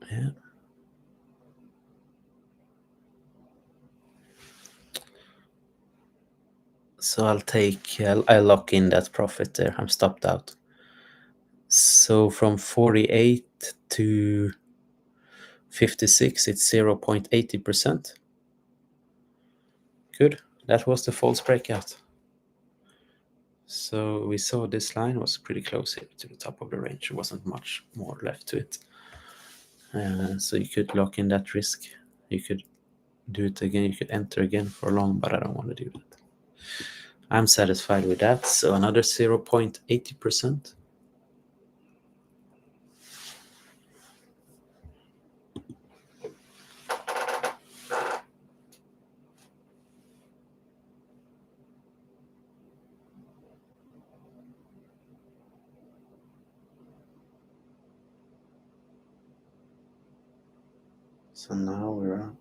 Yeah. So I'll lock in that profit there. I'm stopped out. So from 48 to 56, it's 0.80%. Good. That was the false breakout. So we saw this line was pretty close here to the top of the range. There wasn't much more left to it. So you could lock in that risk. You could do it again. You could enter again for long, but I don't want to do that. I'm satisfied with that. So another 0.80%. So now we're on.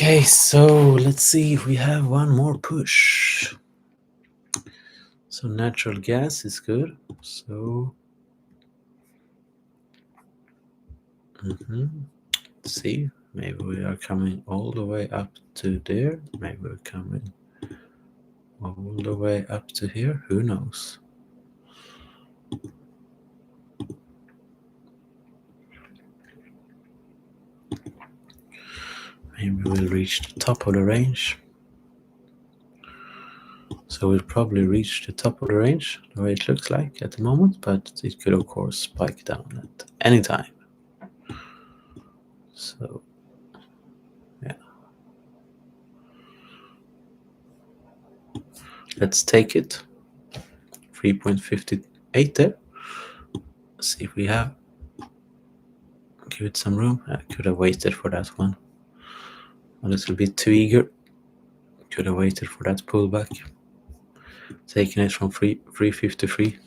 Okay, so let's see if we have one more push. So natural gas is good. So let's see, maybe we are coming all the way up to there. Maybe we're coming all the way up to here. Who knows? Maybe we'll reach the top of the range. So we'll probably reach the top of the range, the way it looks like at the moment, but it could of course spike down at any time. So yeah, let's take it. 3.58 there. Let's see if we have. Give it some room. I could have waited for that one. A little bit too eager. Could have waited for that pullback. Taking it from 353.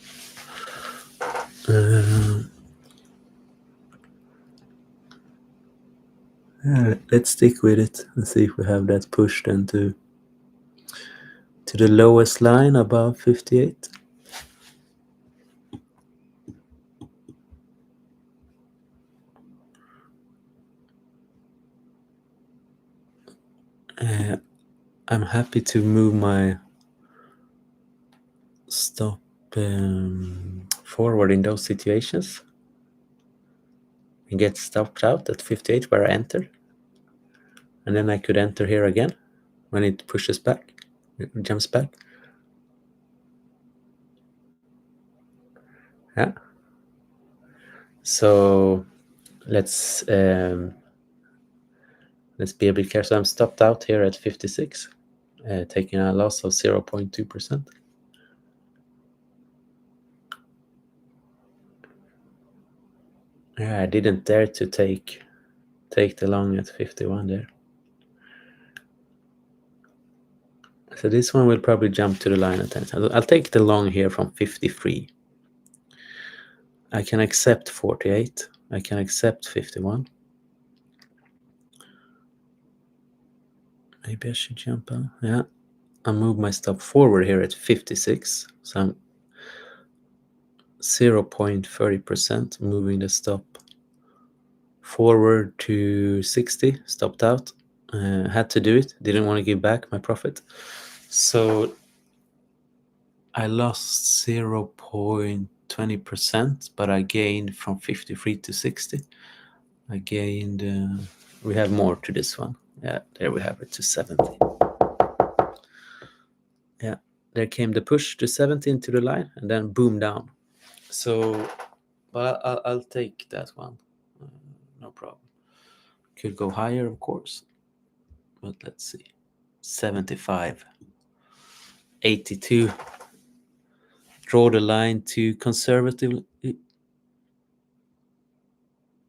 Let's stick with it and see if we have that push then to the lowest line above 58. I'm happy to move my stop forward in those situations and get stopped out at 58 where I entered, and then I could enter here again when it pushes back, it jumps back. Yeah. So let's be a bit careful. So I'm stopped out here at 56, taking a loss of 0.2%. Yeah, I didn't dare to take the long at 51 there. So this one will probably jump to the line at 10. I'll take the long here from 53. I can accept 48. I can accept 51. Maybe I should jump out. Yeah. I move my stop forward here at 56. So I'm 0.30% moving the stop forward to 60. Stopped out. Had to do it. Didn't want to give back my profit. So I lost 0.20%, but I gained from 53 to 60. I gained, we have more to this one. Yeah, there we have it to 70. Yeah, there came the push to 70 into the line and then boom down. So, but I'll take that one. No problem. Could go higher, of course. But let's see. 75. 82. Draw the line to conservative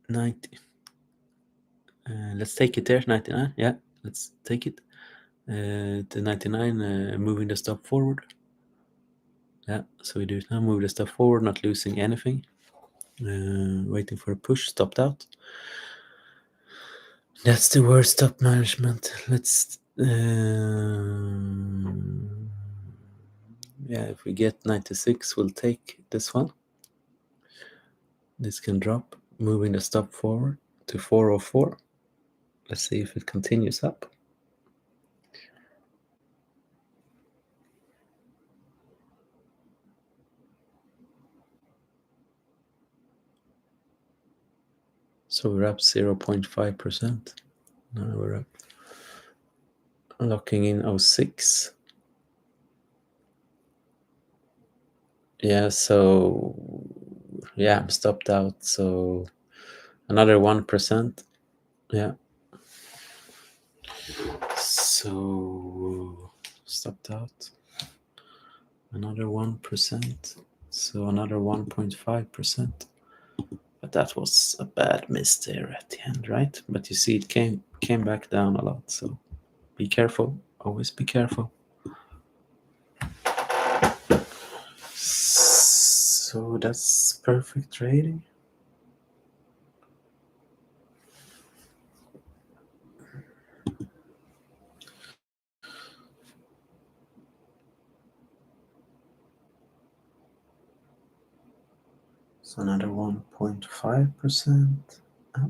90. Let's take it there, 99. Yeah, let's take it. To 99, moving the stop forward. Yeah, so we do it now. Move the stop forward, not losing anything. Waiting for a push, stopped out. That's the word, stop management. Let's yeah, if we get 96, we'll take this one. This can drop, moving the stop forward to 404. Let's see if it continues up. So we're up 0.5%. Now we're up. Locking in 06. Yeah, so yeah, I'm stopped out. So another 1%. Yeah. So stopped out. Another 1%. So another 1.5%. But that was a bad miss there at the end, right? But you see, it came back down a lot. So be careful. Always be careful. So that's perfect trading. So another 1.5% up.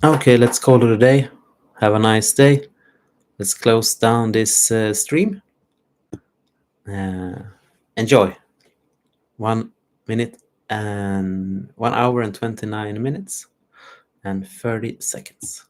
Okay, let's call it a day. Have a nice day. Let's close down this stream. Enjoy. 1 hour and 29 minutes and 30 seconds.